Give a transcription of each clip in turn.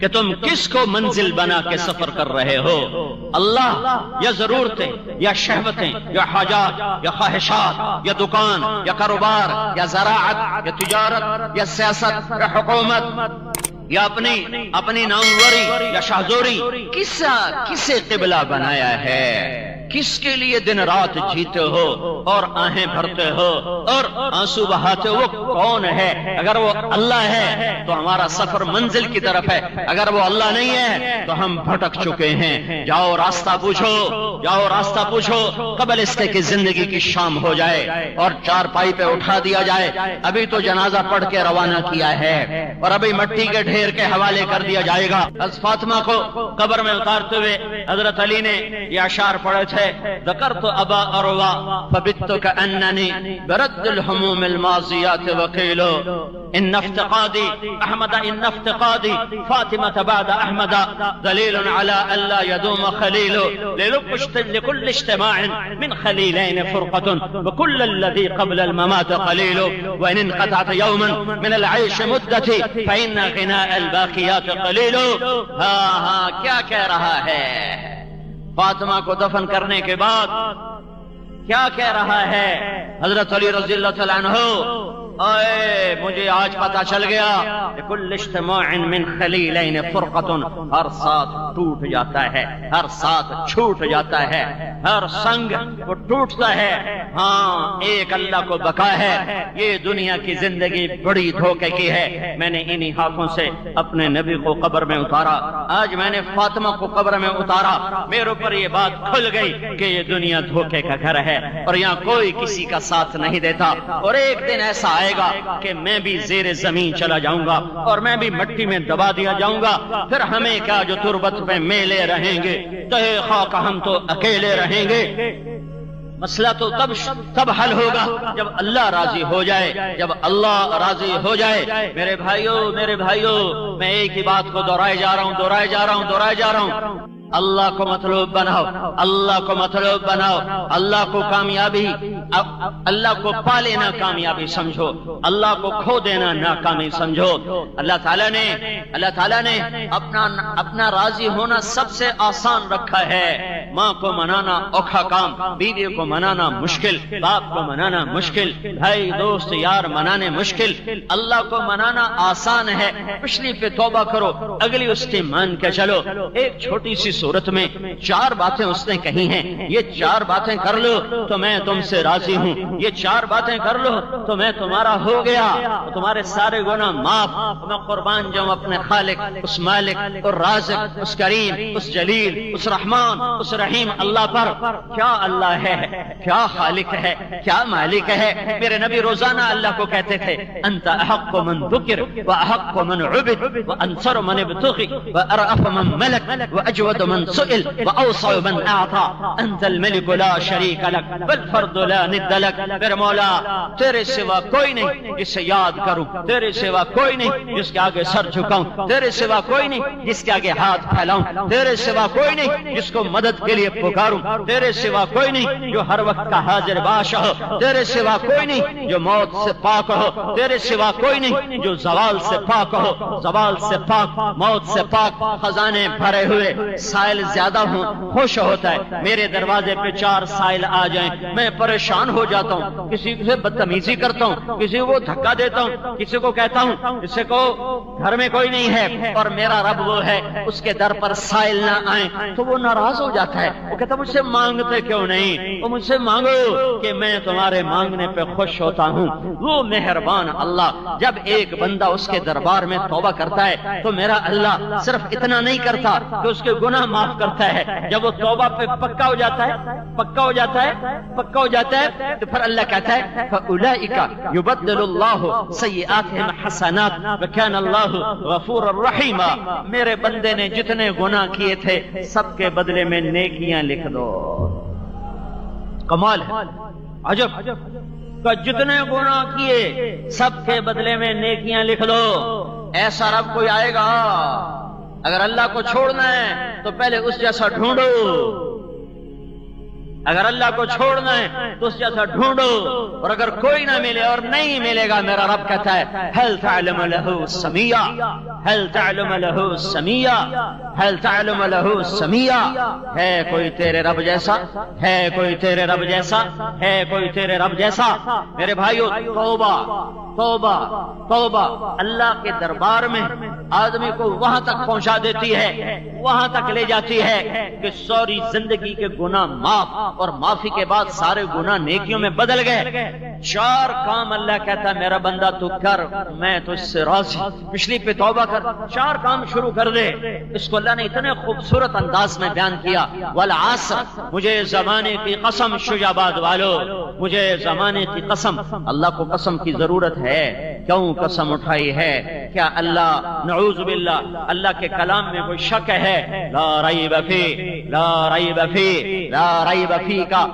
کہ تم کس کو منزل بنا کے سفر کر رہے ہو، اللہ یا ضرورتیں یا شہوتیں یا حاجات یا خواہشات یا دکان یا کاروبار یا زراعت یا تجارت یا سیاست یا حکومت یا اپنی ناموری یا شاہزوری، کسے قبلہ بنایا ہے؟ کس کے لیے دن رات جیتے ہو اور آہیں بھرتے ہو اور آنسو بہاتے ہو؟ وہ کون ہے؟ اگر وہ اللہ ہے تو ہمارا سفر منزل کی طرف ہے، اگر وہ اللہ نہیں ہے تو ہم بھٹک چکے ہیں۔ جاؤ راستہ پوچھو قبل اس کے کہ زندگی کی شام ہو جائے اور چار پائی پہ اٹھا دیا جائے۔ ابھی تو جنازہ پڑھ کے روانہ کیا ہے اور ابھی مٹی کے ڈھیر کے حوالے کر دیا جائے گا۔ از فاطمہ کو قبر میں اتارتے ہوئے حضرت علی نے یہ اشعار پڑھے تھے، ذکرت ابا اروى فبت كأنني برد الهموم الماضيات وقيل ان افتقادي احمد ان افتقادي فاطمة بعد احمد دليل على الا يدوم خليل لكل اجتماع من خليلين فرقة وكل الذي قبل الممات قليل وان انقطعت يوما من العيش مدتي فإن غناء الباقيات قليل۔ ہاں کیا کہہ رہا ہے؟ فاطمہ کو دفن کرنے کے بعد کیا کہہ رہا ہے حضرت علی رضی اللہ تعالیٰ عنہ؟ اے مجھے آج پتا چل گیا لکل اجتماع من خلیلین فرقۃ، ہر ساتھ ٹوٹ جاتا ہے، ہر ساتھ چھوٹ جاتا ہے، ہر سنگ وہ ٹوٹتا ہے۔ ہاں ایک اللہ کو بقا ہے۔ یہ دنیا کی زندگی بڑی دھوکے کی ہے۔ میں نے انہی ہاتھوں سے اپنے نبی کو قبر میں اتارا، آج میں نے فاطمہ کو قبر میں اتارا، میرے اوپر یہ بات کھل گئی کہ یہ دنیا دھوکے کا گھر ہے اور یہاں کوئی کسی کا ساتھ نہیں دیتا، اور ایک دن ایسا آئے گا کہ میں بھی زیر زمین چلا جاؤں گا اور میں بھی مٹی میں دبا دیا جاؤں گا، پھر ہمیں کیا جو تربت میں میلے رہیں گے، تہے خاک ہم تو اکیلے رہیں گے۔ مسئلہ تو تب حل ہوگا جب اللہ راضی ہو جائے، جب اللہ راضی ہو جائے۔ میرے بھائیوں میں ایک ہی بات کو دہرائے جا رہا ہوں، اللہ کو مطلوب بناؤ، اللہ کو مطلوب بناؤ، اللہ کو کامیابی، اللہ کو پا لینا کامیابی سمجھو، اللہ کو کھو دینا ناکامی سمجھو۔ اللہ تعالیٰ نے اپنا راضی ہونا سب سے آسان رکھا ہے۔ ماں کو منانا اوکھا کام، بیوی کو منانا مشکل، باپ کو منانا مشکل، بھائی دوست یار منانے مشکل، اللہ کو منانا آسان ہے۔ پچھلی پہ توبہ کرو، اگلی اس کی مان کے چلو۔ ایک چھوٹی سی صورت میں 4 باتیں اس نے کہی ہیں، یہ 4 باتیں کر لو تو میں تم سے راضی ہوں، یہ 4 باتیں کر لو تو میں تمہارا ہو گیا، تمہارے سارے گناہ معاف۔ میں قربان جاؤں اپنے خالق، اس مالک اور رازق، اس کریم، اس جلیل، اس رحمان، اس رحیم اللہ پر۔ کیا اللہ ہے، کیا خالق ہے، کیا مالک ہے۔ میرے نبی روزانہ اللہ کو کہتے تھے انت احق من ذکر واحق من عبد وانصر من ابتغي وارأف من ملك واجود من سئل واوصى من اعطى انت الملك لا شريك لك والفرد لا ند لك۔ میرے مولا تیرے سوا کوئی نہیں جسے یاد کروں، تیرے سوا کوئی نہیں جس کے آگے سر جھکاؤں، تیرے سوا کوئی نہیں جس کے آگے ہاتھ پھیلاؤں، تیرے سوا کوئی نہیں جس کو مدد کے لیے پکاروں، تیرے سوا کوئی نہیں جو ہر وقت کا حاضر باش ہو، تیرے سوا کوئی نہیں جو موت سے پاک ہو، تیرے سوا کوئی نہیں جو زوال سے پاک ہو، زوال سے پاک، موت سے پاک۔ خزانے بھرے ہوئے، سائل زیادہ ہوں خوش ہوتا ہے۔ میرے دروازے پہ 4 سائل آ جائیں میں پریشان ہو جاتا ہوں، کسی سے بدتمیزی کرتا ہوں، کسی کو دھکا دیتا ہوں، کسی کو کہتا ہوں کسی کو گھر میں کوئی نہیں ہے اور میرا رب وہ ہے، اس کے در پر سائل نہ آئیں تو وہ ناراض ہو جاتا ہے۔ وہ کہتا مجھ سے مانگتے کیوں نہیں، وہ مجھ سے مانگو کہ میں تمہارے مانگنے پہ خوش ہوتا ہوں۔ وہ مہربان اللہ جب ایک بندہ اس کے دربار میں توبہ کرتا ہے تو میرا اللہ صرف اتنا نہیں کرتا کہ اس کے گناہ معاف کرتا ہے، جب وہ توبہ پہ پکا ہو جاتا ہے تو پھر اللہ کہتا ہے فَأُولَئِكَ يُبَدِّلُ اللَّهُ سَيِّئَاتِهِمْ حَسَنَاتٍ وَكَانَ اللَّهُ غَفُورًا رَحِيمًا۔ میرے بندے نے جتنے گناہ کیے تھے سب کے بدلے میں نیکیاں لکھ دو۔ کمال ہے، عجب کہ جتنے گناہ کیے سب کے بدلے میں نیکیاں لکھ دو۔ ایسا رب کوئی آئے گا؟ اگر اللہ کو چھوڑنا ہے تو پہلے اس جیسا ڈھونڈو۔ اگر اللہ کو چھوڑنا ہے تو اس جیسا ڈھونڈو، اور اگر کوئی نہ ملے اور نہیں ملے گا، میرا رب کہتا ہے هل تعلم له سمیا، هل تعلم له سمیا، هل تعلم له سمیا، ہے کوئی تیرے رب جیسا، ہے کوئی تیرے رب جیسا، ہے کوئی تیرے رب جیسا؟ میرے بھائیو، توبہ توبہ توبہ اللہ کے دربار میں آدمی کو وہاں تک پہنچا دیتی ہے، وہاں تک لے جاتی ہے کہ ساری زندگی کے گناہ معاف، اور معافی کے بعد سارے گناہ نیکیوں میں بدل گئے۔ 4 کام اللہ کہتا ہے میرا بندہ تو کر، میں تو اس سے راضی، پچھلی پہ توبہ کر، 4 کام شروع کر دے۔ اس کو اللہ نے اتنے خوبصورت انداز میں بیان کیا، والعصر، مجھے زمانے کی قسم شجاباد والو، مجھے زمانے کی قسم۔ اللہ کو قسم کی ضرورت ہے، کیوں قسم اٹھائی ہے؟ کیا اللہ نعوذ باللہ اللہ کے کلام میں کوئی شک ہے؟ لا ریب فی، لا ریب فی، لا ریب فی کا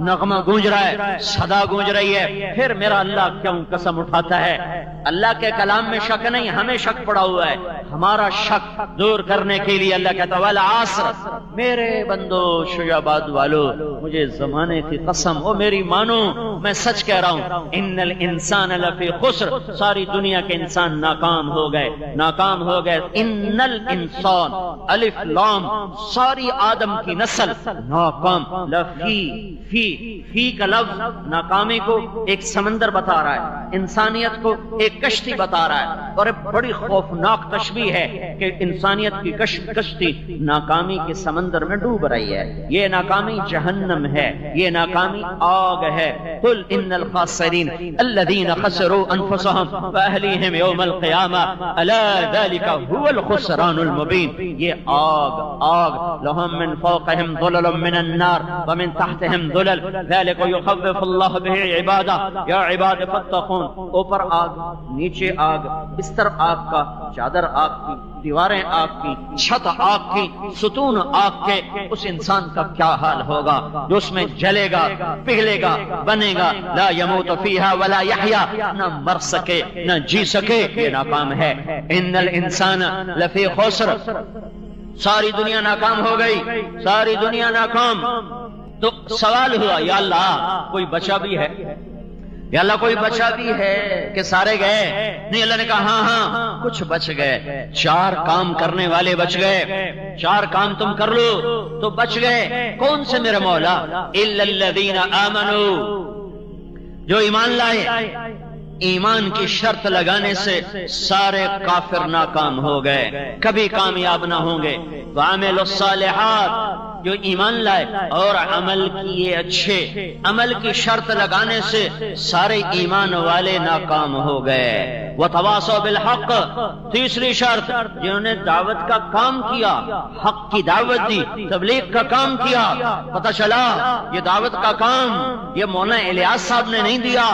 نغمہ گونج رہا ہے، صدا گونج رہی ہے، پھر میرا اللہ کیوں قسم اٹھاتا ہے؟ اللہ کے کلام میں شک نہیں، ہمیں شک پڑا ہوا ہے۔ ہمارا شک دور کرنے کے لیے اللہ کہتا ہے والعصر، میرے بندو شجاباد والو، مجھے زمانے کی قسم، او میری مانو، میں سچ کہہ رہا ہوں، ان الانسان لفی خسر، ساری دنیا کے انسان ناکام ہو گئے، ناکام ہو گئے۔ ان الانسان، الف لام، ساری آدم کی نسل ناکام، لفی، فی کا لفظ ناکامی کو ایک سمندر بتا رہا ہے، انسانیت کو ایک کشتی بتا رہا ہے، اور ایک بڑی خوفناک تشبیہ ہے کہ انسانیت کی کشتی ناکامی کے سمندر میں ڈوب رہی ہے۔ یہ ناکامی جہنم ہے، یہ ناکامی آگ ہے۔ قل ان الخاسرین الذین خسروا انفسهم واہلیہم یوم القیامہ الا ذلک هو الخسران المبین۔ یہ آگ لهم من فوقهم ظلل من النار ومن تحتهم ظلل ذلك يخوف الله به عباده یا عباد فاتقون۔ اوپر آگ، نیچے آگ، بستر آگ کا، چادر آگ کی، دیواریں آگ کی، چھت آگ کی، ستون آگ کے، اس انسان کا کیا حال ہوگا جو اس میں جلے گا، پگھلے گا، بنے گا۔ لا يموت فيها ولا يحيا، نہ مر سکے نہ جی سکے، یہ ناکام ہے۔ ان الانسان لفی خسر، ساری دنیا ناکام ہو گئی، ساری دنیا ناکام۔ تو سوال ہوا یا اللہ کوئی بچا بھی ہے؟ یا اللہ کوئی بچا بھی ہے کہ سارے گئے؟ نہیں، اللہ نے کہا ہاں کچھ بچ گئے، 4 کام کرنے والے بچ گئے، 4 کام تم کر لو تو بچ گئے۔ کون سے میرے مولا؟ الا الذین آمنوا، جو ایمان لائے۔ ایمان کی شرط لگانے سے سارے کافر ناکام ہو گئے، کبھی کامیاب نہ ہوں گے۔ وعملوا الصالحات، جو ایمان لائے اور عمل کیے اچھے، عمل کی شرط لگانے سے سارے ایمان والے ناکام ہو گئے۔ وتواصوا بالحق، تیسری شرط، جنہوں نے دعوت کا کام کیا، حق کی دعوت دی، تبلیغ کا کام کیا۔ پتہ چلا یہ دعوت کا کام یہ مولانا الیاس صاحب نے نہیں دیا،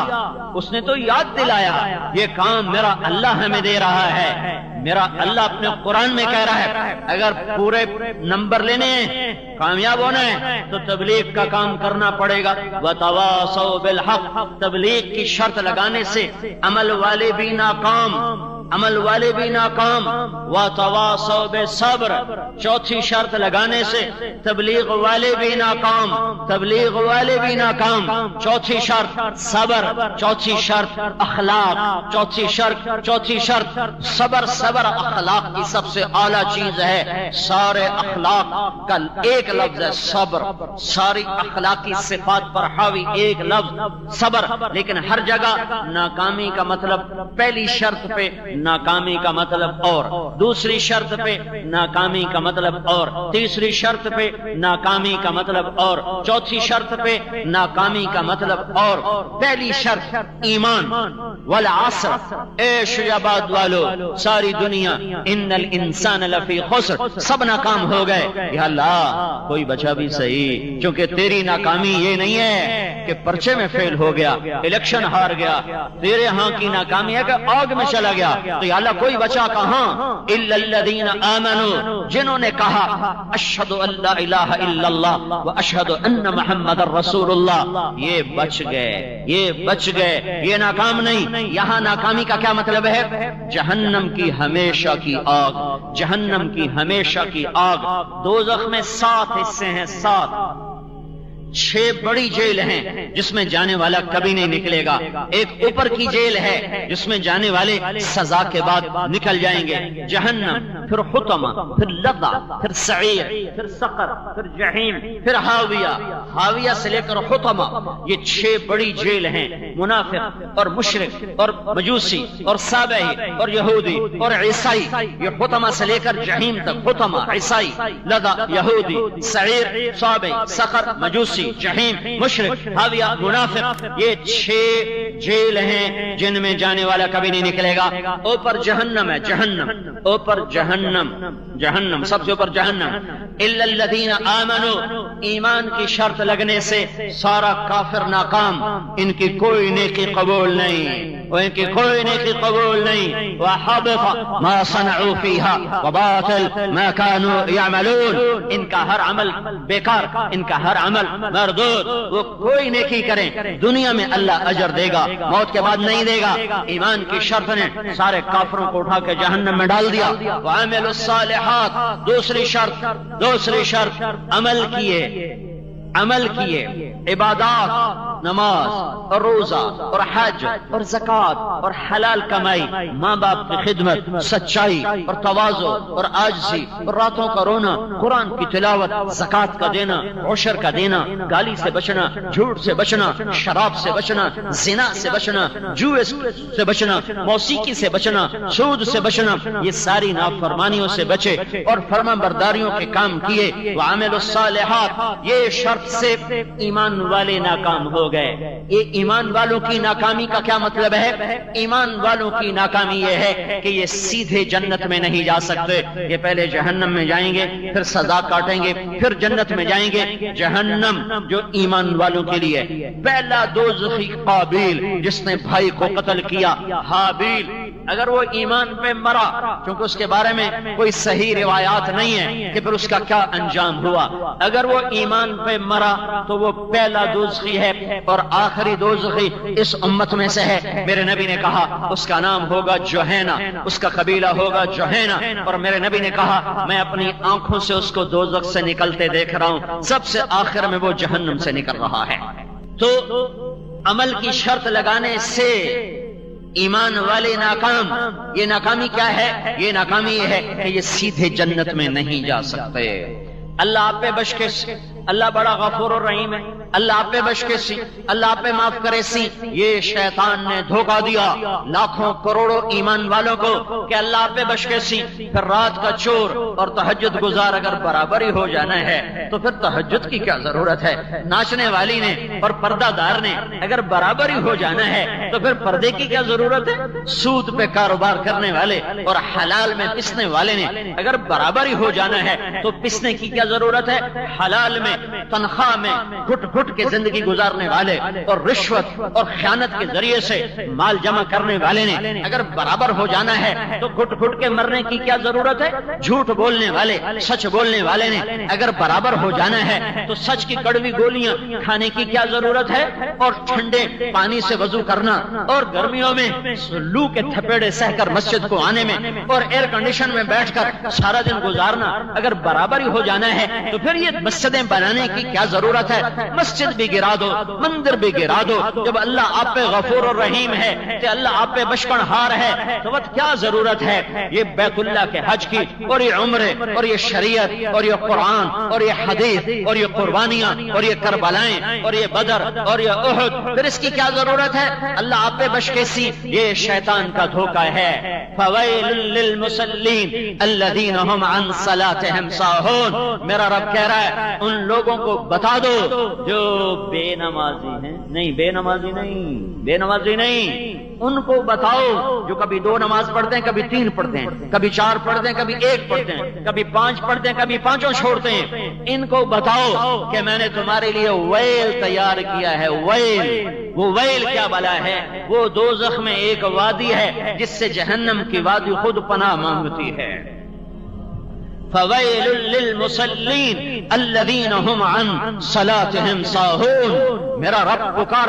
اس نے تو یاد دلایا، یہ کام میرا اللہ ہمیں دے رہا ہے۔ میرا اللہ اپنے قرآن میں کہہ رہا ہے اگر پورے نمبر لینے ہیں، کامیاب ہونا ہے تو تبلیغ کا کام کرنا پڑے گا۔ وتواصوا بالحق، تبلیغ کی شرط لگانے سے عمل والے بھی ناکام، عمل والے بھی ناکام۔ وتواصوا بالصبر، چوتھی شرط لگانے سے تبلیغ والے بھی ناکام، تبلیغ والے بھی ناکام۔ چوتھی شرط صبر، چوتھی شرط اخلاق، چوتھی شرط صبر۔ صبر اخلاق کی سب سے اعلیٰ چیز ہے، سارے اخلاق کا ایک لفظ ہے صبر، ساری اخلاقی صفات پر حاوی ایک لفظ صبر۔ لیکن ہر جگہ ناکامی کا مطلب، پہلی شرط پہ ناکامی کا مطلب اور، دوسری شرط پہ ناکامی کا مطلب اور، تیسری شرط پہ ناکامی کا مطلب اور، چوتھی شرط پہ ناکامی کا مطلب اور۔ پہلی شرط ایمان، والعصر، اے شجاباد والو، ساری دنیا، ان الانسان لفی خسر، سب ناکام ہو گئے۔ یا اللہ کوئی بچا بھی صحیح، کیونکہ تیری ناکامی یہ نہیں ہے کہ پرچے میں فیل ہو گیا، الیکشن ہار گیا، تیرے ہاں کی ناکامی ہے کہ آگ میں چلا گیا۔ تو یا اللہ کوئی بچا کہاں؟ الا الذین آمنوا، جنہوں نے کہا اشہد ان لا الہ الا اللہ واشہد ان محمد رسول اللہ، یہ بچ گئے، یہ بچ گئے، یہ ناکام نہیں۔ یہاں ناکامی کا کیا مطلب ہے؟ جہنم کی ہمیشہ کی آگ، جہنم کی ہمیشہ کی آگ۔ دوزخ میں 7 حصے ہیں، 7۔ 6 بڑی جیل ہیں جس میں جانے والا کبھی نہیں نکلے گا. ایک اوپر کی جیل ہے جس میں جانے والے سزا کے بعد نکل جائیں گے. جہنم، پھر حطمہ، پھر لظہ، پھر سعیر، پھر سقر، پھر جہیم، پھر ہاویہ. ہاویہ سے لے کر حطمہ یہ 6 بڑی جیل ہیں. منافق اور مشرک اور مجوسی اور سابعی اور یہودی اور عیسائی، یہ حطمہ سے لے کر جہیم تک. حطمہ عیسائی، لظہ یہودی، سعیر سابعی، سقر مجوسی، جہیم مشرک، ہاویہ منافق. یہ 6 جیل ہیں جن میں جانے والا کبھی نہیں نکلے گا. اوپر جہنم ہے، جہنم اوپر جہنم، جہنم سب سے اوپر جہنم. الا الذین آمنوا، ایمان کی شرط لگنے سے سارا کافر ناکام. ان کی کوئی نیکی قبول نہیں، ان کی کوئی نیکی قبول نہیں. وحبط ما صنعوا فيها وباطل ما كانوا يعملون. ان کا ہر عمل بیکار، ان کا ہر عمل مردود. وہ کوئی نیکی کریں دنیا میں اللہ اجر دے گا، موت کے بعد نہیں دے گا. ایمان کی شرط نے سارے کافروں کو اٹھا کے جہنم میں ڈال دیا. وعملوا الصالحات، دوسری شرط عمل کیے، عمل کیے، عبادات، نماز اور روزہ اور حج اور زکوٰۃ اور حلال کمائی، ماں باپ کی خدمت، سچائی اور تواضع اور عاجزی اور راتوں کا رونا، قرآن کی تلاوت، زکوٰۃ کا دینا، عشر کا دینا، گالی سے بچنا، جھوٹ سے بچنا، شراب سے بچنا، زنا سے بچنا، جوئے سے بچنا، موسیقی سے بچنا، سود سے بچنا. یہ ساری نافرمانیوں سے بچے اور فرما برداریوں کے کام کیے. وعملوا الصالحات، یہ شرط سے ایمان والے ناکام ہو گئے. یہ ایمان والوں کی ناکامی کا کیا مطلب ہے؟ ایمان والوں کی ناکامی یہ ہے کہ یہ سیدھے جنت میں نہیں جا سکتے. یہ پہلے جہنم میں جائیں گے، پھر سزا کاٹیں گے، پھر جنت میں جائیں گے. جہنم جو ایمان والوں کے لیے. پہلا دوزخی قابیل جس نے بھائی کو قتل کیا. حابیل اگر وہ ایمان پہ مرا، کیونکہ اس کے بارے میں کوئی صحیح روایات نہیں ہے کہ پھر اس کا کیا انجام ہوا. اگر وہ ایمان پہ مرا تو وہ پہلا دوزخی ہے اور آخری دوزخی اس امت میں سے ہے. میرے نبی نے کہا اس کا نام ہوگا جوہینا، اس کا قبیلہ ہوگا جوہینا. اور میرے نبی نے کہا میں اپنی آنکھوں سے اس کو دوزخ سے نکلتے دیکھ رہا ہوں. سب سے آخر میں وہ جہنم سے نکل رہا ہے. تو عمل کی شرط لگانے سے ایمان والے ناکام. یہ ناکامی کیا ہے؟ یہ ناکامی یہ ہے کہ یہ سیدھے جنت میں نہیں جا سکتے. اللہ آپ پہ بخش کے، اللہ بڑا غفور الرحیم ہے، اللہ آپ پہ بخش کے سی، اللہ آپ پہ معاف کرے سی. یہ شیطان نے دھوکہ دیا لاکھوں کروڑوں ایمان والوں کو کہ اللہ آپ پہ بخش کے سی. پھر رات کا چور اور تہجد گزار اگر برابر ہی ہو جانا ہے تو پھر تہجد کی کیا ضرورت ہے؟ ناچنے والی نے اور پردہ دار نے اگر برابر ہی ہو جانا ہے تو پھر پردے کی کیا ضرورت ہے؟ سود پہ کاروبار کرنے والے اور حلال میں پسنے والے نے اگر برابر ہی ہو جانا ہے تو پسنے کی کیا ضرورت ہے؟ حلال میں تنخواہ میں گھٹ گھٹ کے زندگی گزارنے والے اور رشوت اور خیانت کے ذریعے سے مال جمع کرنے والے نے اگر برابر ہو جانا ہے تو گھٹ گھٹ کے مرنے کی کیا ضرورت ہے؟ جھوٹ بولنے والے، سچ بولنے والے نے اگر برابر ہو جانا ہے تو سچ کی کڑوی گولیاں کھانے کی کیا ضرورت ہے؟ اور ٹھنڈے پانی سے وضو کرنا اور گرمیوں میں لو کے تھپیڑے سہ کر مسجد کو آنے میں اور ایئر کنڈیشن میں بیٹھ کر سارا دن گزارنا اگر برابر ہی ہو جانا ہے تو پھر یہ مسجدیں بنانے کی کیا ضرورت ہے؟ مسجد بھی گرا دو، مندر بھی گرا دو. جب اللہ آپ پہ غفور الرحیم ہے کہ اللہ آپ پہ بشکن ہار ہے تو کیا ضرورت ہے یہ بیت اللہ کے حج کی اور یہ عمرے اور یہ شریعت اور یہ قرآن اور یہ حدیث اور یہ قربانیاں اور یہ کربلائیں اور یہ بدر اور یہ احد؟ پھر اس کی کیا ضرورت ہے؟ اللہ آپ پہ بشکے سی. یہ شیطان کا دھوکہ ہے. فویل للمصلین الذین هم عن صلاتهم ساہون. میرا رب کہہ رہا ہے ان لوگوں کو بتا دو جو بے نمازی ہیں. نہیں، بے نمازی نہیں، بے نمازی نہیں. ان کو بتاؤ جو کبھی 2 نماز پڑھتے ہیں، کبھی 3 پڑھتے ہیں، کبھی 4 پڑھتے ہیں، کبھی 1 پڑھتے ہیں، کبھی 5 پڑھتے ہیں، کبھی 5 چھوڑتے ہیں. ان کو بتاؤ کہ میں نے تمہارے لیے ویل تیار کیا ہے. ویل، وہ ویل کیا بلا ہے؟ وہ دوزخ میں ایک وادی ہے جس سے جہنم کی وادی خود پناہ مانگتی ہے. فویل للمصلین الذین هم عن صلاتهم ساہون. میرا رب پکار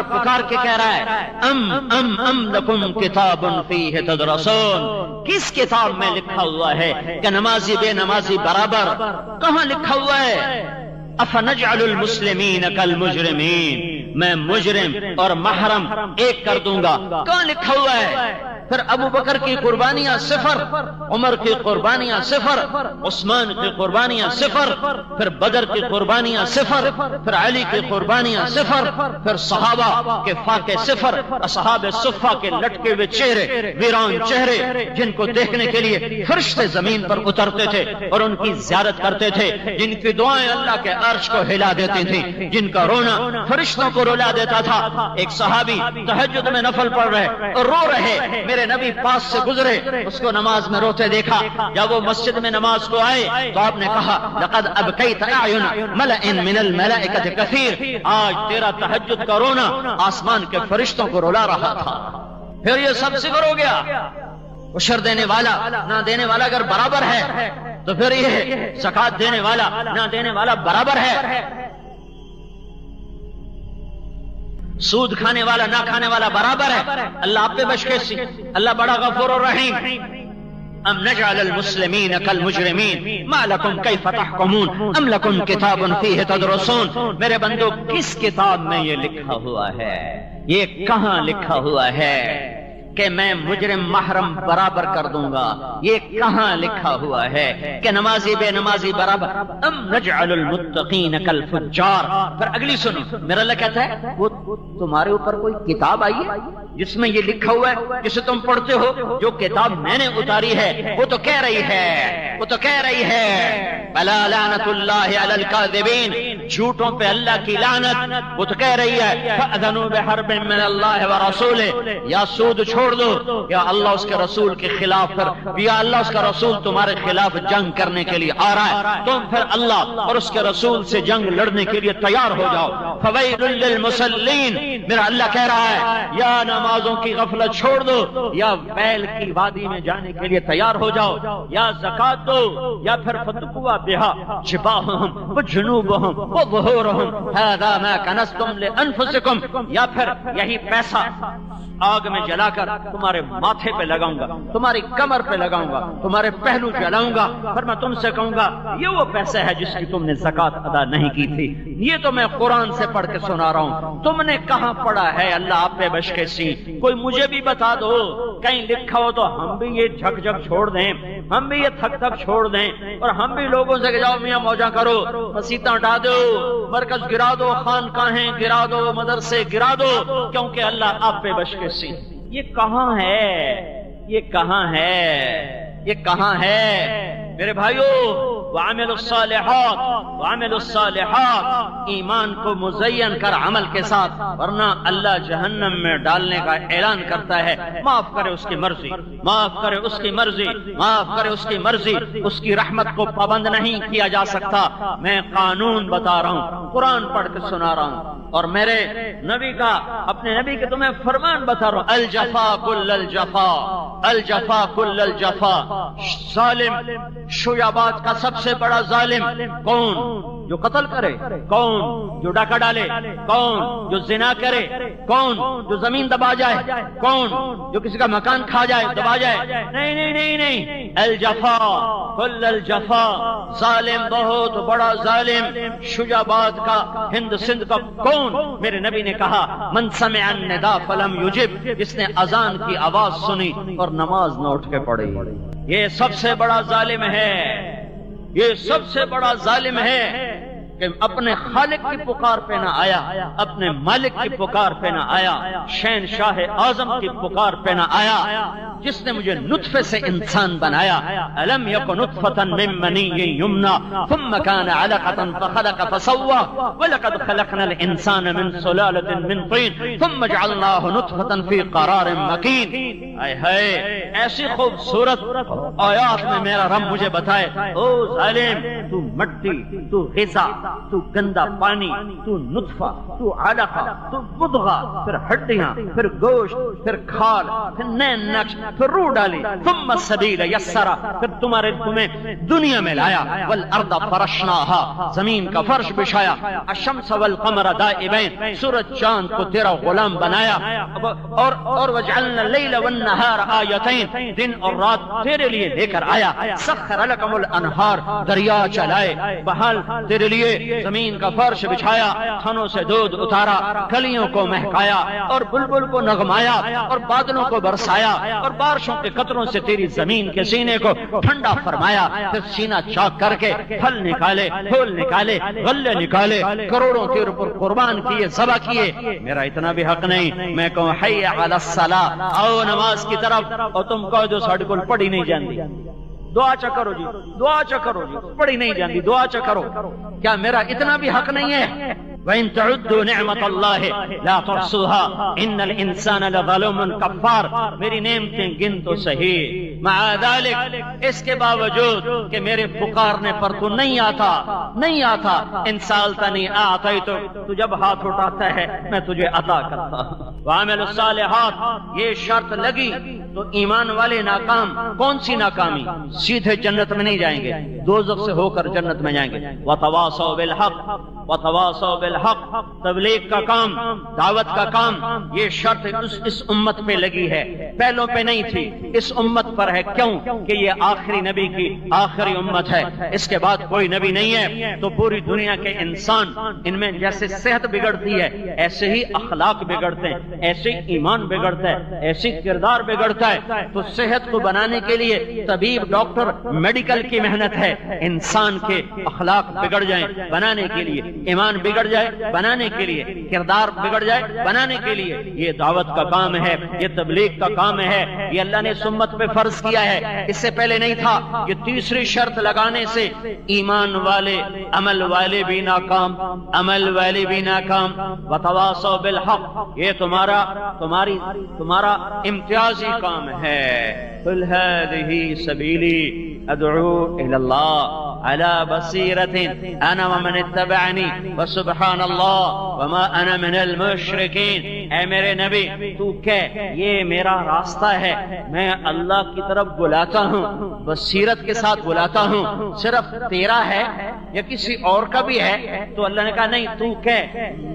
کے کہہ رہا ہے ام لکم کتاب فیہ تدرسون. کس کتاب میں لکھا ہوا ہے کہ نمازی بے نمازی برابر؟ کہاں لکھا ہوا ہے؟ افنجعل المسلمین کالمجرمین، میں مجرم اور محرم ایک کر دوں گا۔ کہاں لکھا ہوا ہے؟ پھر ابو بکر کی قربانیاں صفر، عمر کی قربانیاں صفر، عثمان کی قربانیاں صفر، پھر بدر کی قربانیاں صفر، پھر علی کی قربانیاں صفر، پھر صحابہ کے فاقے صفر، اصحاب صفہ کے لٹکے ہوئے چہرے، ویران چہرے جن کو دیکھنے کے لیے فرشتے زمین پر اترتے تھے اور ان کی زیارت کرتے تھے، جن کی دعائیں اللہ کے عرش کو ہلا دیتی تھیں، جن کا رونا فرشتوں کو رلا دیتا تھا۔ ایک صحابی تہجد میں نفل پڑھ رہے اور رو رہے، میرے نبی پاس سے گزرے، اس کو نماز میں روتے دیکھا۔ جب وہ مسجد میں نماز کو آئے تو آپ نے کہا لقد ابکیت اعین ملأ من الملائکۃ کثیر، آج تیرا تہجد کا رونا آسمان کے فرشتوں کو رلا رہا تھا۔ پھر یہ سب صفر ہو گیا۔ عشر دینے والا نہ دینے والا اگر برابر ہے تو پھر یہ زکات دینے والا نہ دینے والا برابر ہے، سود کھانے والا نہ کھانے والا برابر ہے۔ اللہ آپ پہ بشکیسی، اللہ بڑا غفور الرحیم۔ ام نجعل المسلمین کالمجرمین ما لکم کیف تحکمون ام لکم کتاب فیہ تدرسون۔ میرے بندو، کس کتاب میں یہ لکھا ہوا ہے؟ یہ کہاں لکھا ہوا ہے کہ میں مجرم محرم برابر کر دوں گا؟ یہ کہاں لکھا ہوا ہے کہ نمازی بے نمازی برابر؟ ام نجعل المتقین کالفجار۔ پھر اگلی سنو، میرا اللہ کہتا ہے وہ تمہارے اوپر کوئی کتاب آئی ہے جس میں یہ لکھا ہوا ہے، جسے تم پڑھتے ہو؟ جو کتاب میں نے اتاری ہے وہ تو کہہ رہی ہے الا لعنت اللہ علی الکاذبین، جھوٹوں پہ اللہ کی لعنت۔ وہ تو کہہ رہی ہے فاذنوا بحرب من اللہ ورسولہ، یا سود چھوڑ دو یا اللہ اس کے رسول کے خلاف یا اللہ اس کا رسول تمہارے خلاف جنگ کرنے کے لیے آ رہا ہے، تم پھر اللہ اور اس کے رسول سے جنگ لڑنے کے لیے تیار ہو جاؤ۔ فویل للمصلین، میرا اللہ کہہ رہا ہے یا نمازوں کی غفلت چھوڑ دو یا بیل کی وادی میں جانے کے لیے تیار ہو جاؤ، یا زکات دو یا پھر فتقوا بها جباههم وجنوبهم وظهورهم هذا ما كنزتم لانفسكم، یا پھر یہی پیسہ آگ میں جلا کر تمہارے ماتھے پہ لگاؤں گا، تمہاری کمر پہ لگاؤں گا، تمہارے پہلو جلاؤں گا، پھر میں تم سے کہوں گا یہ وہ پیسہ ہے جس کی تم نے زکات ادا نہیں کی تھی۔ یہ تو میں قرآن سے پڑھ کے سنا رہا ہوں، تم نے کہاں پڑھا ہے؟ اللہ آپ پہ بشکیسی، کوئی مجھے بھی بتا دو، کہیں لکھا ہو تو ہم بھی یہ جھک جھک چھوڑ دیں، ہم بھی یہ تھک تھک چھوڑ دیں، اور ہم بھی لوگوں سے کہ جاؤ میاں موجہ کرو، مسیتاں ہٹا دو، مرکز گرا دو، خانقاہیں گرا دو، مدرسے گرا دو، کیونکہ اللہ آپ پہ بشکیسی۔ یہ کہاں ہے؟ یہ کہاں ہے؟ یہ کہاں ہے میرے بھائیو؟ وعملوا الصالحات، ایمان کو مزین کر عمل کے ساتھ، ورنہ اللہ جہنم میں ڈالنے کا اعلان کرتا ہے۔ معاف کرے اس کی مرضی، معاف کرے اس کی مرضی، معاف کرے اس کی مرضی، اس کی رحمت کو پابند نہیں کیا جا سکتا۔ میں قانون بتا رہا ہوں، قرآن پڑھ کے سنا رہا ہوں، اور میرے نبی کا، اپنے نبی کے تمہیں فرمان بتا رہا ہوں، الجفا کل الجفا، الجفا کل الجفا۔ ظالم شویاباد کا سب سے بڑا ظالم کون؟ جو قتل کرے؟ کون؟ جو ڈاکہ ڈالے؟ کون؟ جو زنا کرے؟ کون؟ جو زمین دبا جائے؟ کون؟ جو کسی کا مکان کھا جائے، دبا جائے؟ نہیں نہیں نہیں نہیں، الجفا کل الجفا، ظالم بہت بڑا ظالم شویاباد کا، ہند سندھ کا کون؟ میرے نبی نے کہا من سمع النداء فلم یجب، جس نے اذان کی آواز سنی اور نماز نہ اٹھ کے پڑھی، یہ سب سے بڑا ظالم ہے، یہ سب سے بڑا ظالم ہے کہ اپنے خالق کی پکار پہ نہ آیا، اپنے مالک کی پکار پہ نہ آیا، شہنشاہ اعظم کی پکار پہ نہ آیا، جس نے مجھے نطفے سے انسان بنایا۔ الم یکن نطفۃ من منی یمنی ثم کان علقۃ فخلق فسوى ولقد خلقنا الانسان من سلالۃ من طین ثم جعلناه نطفۃ فی قرار مکین۔ اے ہے ایسی خوبصورت آیات میں میرا رب مجھے بتائے، او ظالم، تو مٹی، تو غذا، تو گندا پانی، تو نطفہ، تو علقہ، تو مضغہ، پھر ہڈیاں، پھر گوشت، پھر کھال، پھر نین نقش، پھر روح ڈالی، ثم السبیل یسرا، پھر تمہیں دنیا میں لایا، والارض فرشناها، زمین کا فرش بچھایا، الشمس والقمر دائبین، سورج چاند کو تیرا غلام بنایا، اور وجعلنا اللیل والنہار آیتین، دن اور رات تیرے لیے لے کر آیا، سخر لکم الانہار، دریا چلائے، بحال تیرے لیے، لیے زمین کا فرش بچھایا، تھنوں سے دودھ اتارا، کلیوں کو مہکایا اور بلبل کو نغمایا اور بادلوں کو برسایا اور بارشوں کے قطروں سے تیری زمین کے سینے کو ٹھنڈا فرمایا، پھر سینہ چاک کر کے پھل نکالے، پھول نکالے، غلے نکالے، کروڑوں کے اوپر قربان کیے، ذبح کیے۔ میرا اتنا بھی حق نہیں میں کہوں حی علی الصلاۃ، آؤ نماز کی طرف، اور تم کہو جو ساڈے کول پڑھی نہیں جاندی، دعا چا کرو جی، دعا چا کرو جی، پڑھی نہیں جاندی، دعا چا کرو۔ کیا میرا اتنا بھی حق نہیں ہے؟ وَإِن تَعُدُّوا نِعْمَةَ اللَّهِ لَا تُحْصُوهَا إِنَّ الْإِنسَانَ لَظَلُومٌ كَفَّارٌ، میری نعمتیں گن تو صحیح، مع ذلك اس کے باوجود کہ میرے پکارنے پر تو نہیں آتا، ان سالتنی اعطیت، تو جب ہاتھ اٹھاتا ہے میں تجھے عطا کرتا ہوں۔ وعمل الصالحات، یہ شرط لگی تو ایمان والے ناکام، کون سی ناکامی؟ سیدھے جنت میں نہیں جائیں گے، دوزخ سے ہو کر جنت میں جائیں گے۔ وتواصوا بالحق، وتواصوا بالحق، تبلیغ کا کام، دعوت کا کام، یہ شرط اس امت پہ لگی ہے، پہلوں پہ نہیں تھی، اس امت پر ہے۔ کیوں کہ یہ آخری نبی کی آخری امت ہے، اس کے بعد کوئی نبی نہیں ہے۔ تو پوری دنیا کے انسان، ان میں جیسے صحت بگڑتی ہے ایسے ہی اخلاق بگڑتے ہیں، ایسے ہی ایمان بگڑتا ہے، ایسے ہی کردار بگڑتا ہے۔ تو صحت کو بنانے کے لیے طبیب، ڈاکٹر، میڈیکل کی محنت ہے، انسان کے اخلاق بگڑ جائیں بنانے کے لیے، ایمان بگڑ جائے بنانے کے لیے، کردار بگڑ جائے بنانے کے لیے، یہ دعوت کا کام ہے، یہ تبلیغ کا کام ہے، یہ اللہ نے اس امت پہ فرض کیا ہے، اس سے پہلے نہیں تھا۔ یہ تیسری شرط لگانے سے ایمان والے، عمل والے بھی ناکام، عمل والے بھی ناکام۔ وتواصوا بالحق، یہ تمہارا امتیازی کام ہے۔ قل هذه سبيلي ادعو الى الله على بصيرة انا ومن اتبعني وسبحان الله وما انا من المشركين۔ اے میرے نبی تو کہہ یہ میرا راستہ ہے، میں اللہ کی طرف بلاتا ہوں، بصیرت کے ساتھ بلاتا ہوں۔ صرف تیرا ہے یا کسی اور کا بھی ہے؟ تو اللہ نے کہا نہیں، تو کہہ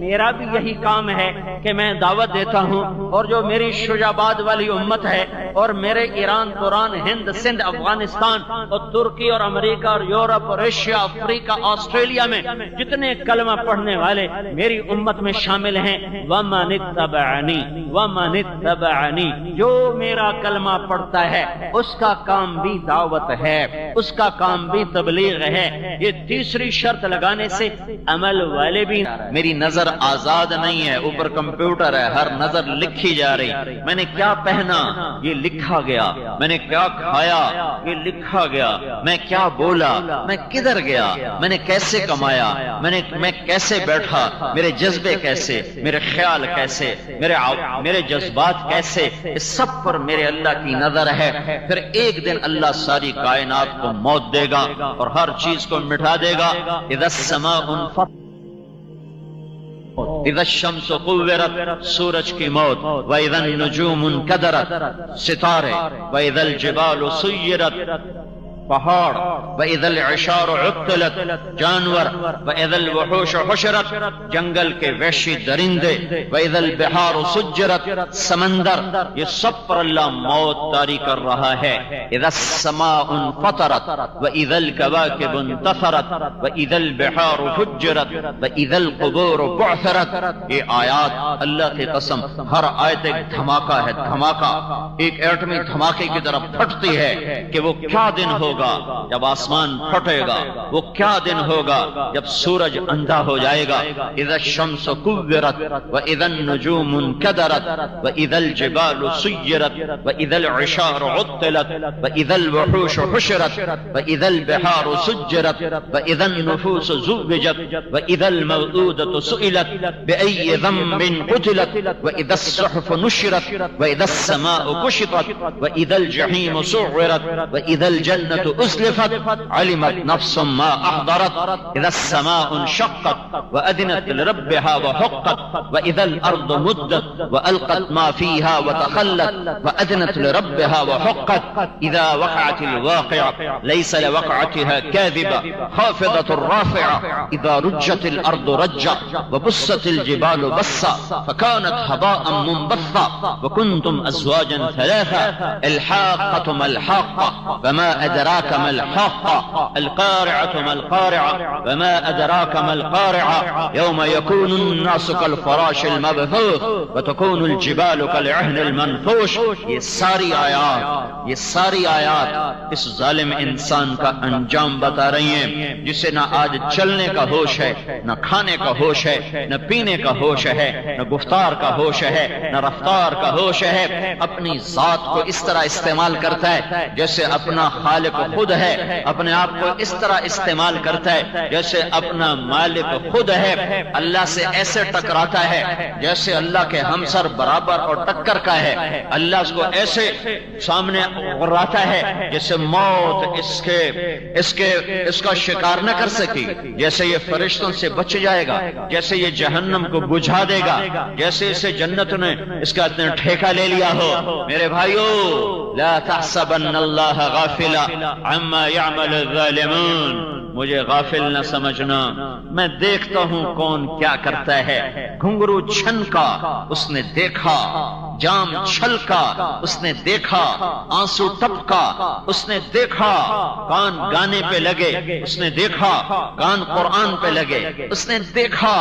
میرا بھی یہی کام ہے کہ میں دعوت دیتا ہوں، اور جو میری شجاباد والی امت ہے اور میرے ایران، توران، ہند، سندھ، افغانستان اور ترکی اور امریکہ اور یورپ اور ایشیا، افریقہ، آسٹریلیا میں جتنے کلمہ پڑھنے والے میری امت میں شامل ہیں، وَمَنِ اتَّبَعَنِي، جو میرا کلمہ پڑھتا ہے اس کا کام بھی دعوت ہے، اس کا کام بھی تبلیغ ہے۔ یہ تیسری شرط لگانے سے عمل والے بھی۔ میری نظر آزاد نہیں ہے، اوپر کمپیوٹر ہے، ہر نظر لکھی جا رہی، میں نے کیا پہنا یہ لکھا گیا، میں نے کیا کھایا یہ لکھا گیا، میں کیا بولا، میں کدھر گیا، میں نے کیسے کمایا، میں کیسے بیٹھا، میرے جذبے کیسے، میرے خیال کیسے، میرے جذبات کیسے، اس سب پر میرے اللہ کی نظر ہے۔ پھر ایک دن اللہ ساری کائنات کو موت دے گا اور ہر چیز کو مٹا دے گا۔ اذا السماء انفطرت، اذا الشمس قورت، سورج کی موت، واذا النجوم انکدرت، ستارے، واذا الجبال سیرت، پہاڑ، وَإِذَا الْعِشَارُ عُطِّلَتْ، جانور، وَإِذَا الْوُحُوشُ حُشِرَتْ، جنگل کے وحشی درندے، وَإِذَا الْبِحَارُ سُجِّرَتْ، سمندر، یہ سب پر اللہ موت طاری کر رہا ہے۔ اِذَا السَّمَاءُ انفطرت، وَإِذَا الْكَوَاكِبُ انتثرت، وَإِذَا الْبِحَارُ فُجِّرَتْ، وَإِذَا الْقُبُورُ بُعْثِرَتْ۔ یہ آیات اللہ کی قسم، ہر آیت ایک دھماکہ ہے، دھماکہ، ایک ایٹمی دھماکے کی طرف پھٹتی ہے کہ وہ کیا دن ہوگا جب آسمان پھٹے گا، وہ کیا دن ہوگا جب سورج اندھا ہو جائے گا۔ اذا الشمس كورت، واذا النجوم انكدرت، واذا الجبال سيرت، واذا العشار عطلت، واذا الوحوش حشرت، واذا البحار سجرت، واذا النفوس زوجت، واذا الموءودة سئلت بأي ذنب قتلت، واذا الصحف نشرت، واذا السماء كشطت، واذا الجحيم سعرت، واذا الجنة أزلفت، علمت نفس ما أحضرت، إذا السماء انشقت وأذنت لربها وحقت، وإذا الأرض مدت وألقت ما فيها وتخلت، وأذنت لربها وحقت، إذا وقعت الواقعة ليس لوقعتها كاذبة خافضة رافعة، إذا رجت الأرض رجا وبست الجبال بسا فكانت هباء منبثا، نطفة وكنتم أزواجا ثلاثة الحاقة ما الحاقة وما أدراك ما الحاقة القارعة ما القارعة وما أدراك ما القارعة يوم يكون الناس كالفراش المبثوث وتكون الجبال كالعهن المنفوش. یہ ساری آیات اس ظالم انسان کا انجام بتا رہی ہیں جسے نہ آج چلنے کا ہوش ہے، نہ کھانے کا ہوش ہے، نہ پینے کا ہوش ہے، نہ گفتار کا ہوش ہے، نہ رفتار کا ہوش ہے. اپنی ذات کو اس طرح استعمال کرتا ہے جیسے اپنا خالق خود ہے، اپنے آپ کو اس طرح استعمال کرتا ہے جیسے اپنا مالک خود ہے. اللہ سے ایسے ٹکراتا ہے جیسے اللہ کے ہمسر برابر اور ٹکر کا ہے. اللہ اس کو ایسے سامنے غراتا ہے جیسے موت اس کا شکار نہ کر سکی، جیسے یہ فرشتوں سے بچ جائے گا، جیسے یہ جہنم کو بجھا دے گا، جیسے اسے جنت نے اس کا اتنا ٹھیکہ لے لیا ہو. میرے بھائیو، لا تحسبن اللہ غافلا عما يعمل الظالمون. مجھے غافل نہ سمجھنا، میں دیکھتا ہوں کون کیا کرتا ہے. گھنگرو چھنکا اس نے دیکھا، جام چھلکا اس نے دیکھا، آنسو ٹپکا اس نے دیکھا، کان گانے پہ لگے اس نے دیکھا، کان قرآن پہ لگے اس نے دیکھا،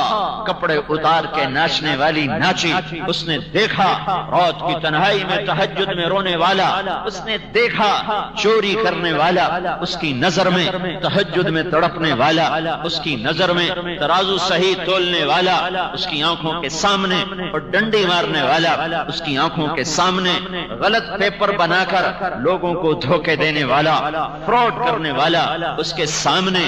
کپڑے اتار کے ناچنے والی ناچی اس نے دیکھا، رات کی تنہائی میں تہجد میں رونے والا اس نے دیکھا، چوری کرنے والا اس کی نظر میں، تہجد میں تڑپنے والا اس کی نظر میں، ترازو صحیح تولنے والا اس کی آنکھوں کے سامنے، اور ڈنڈی مارنے والا اس کی آنکھوں کے سامنے، غلط پیپر بنا کر لوگوں کو دھوکے دینے والا، فراڈ کرنے والا اس کے سامنے،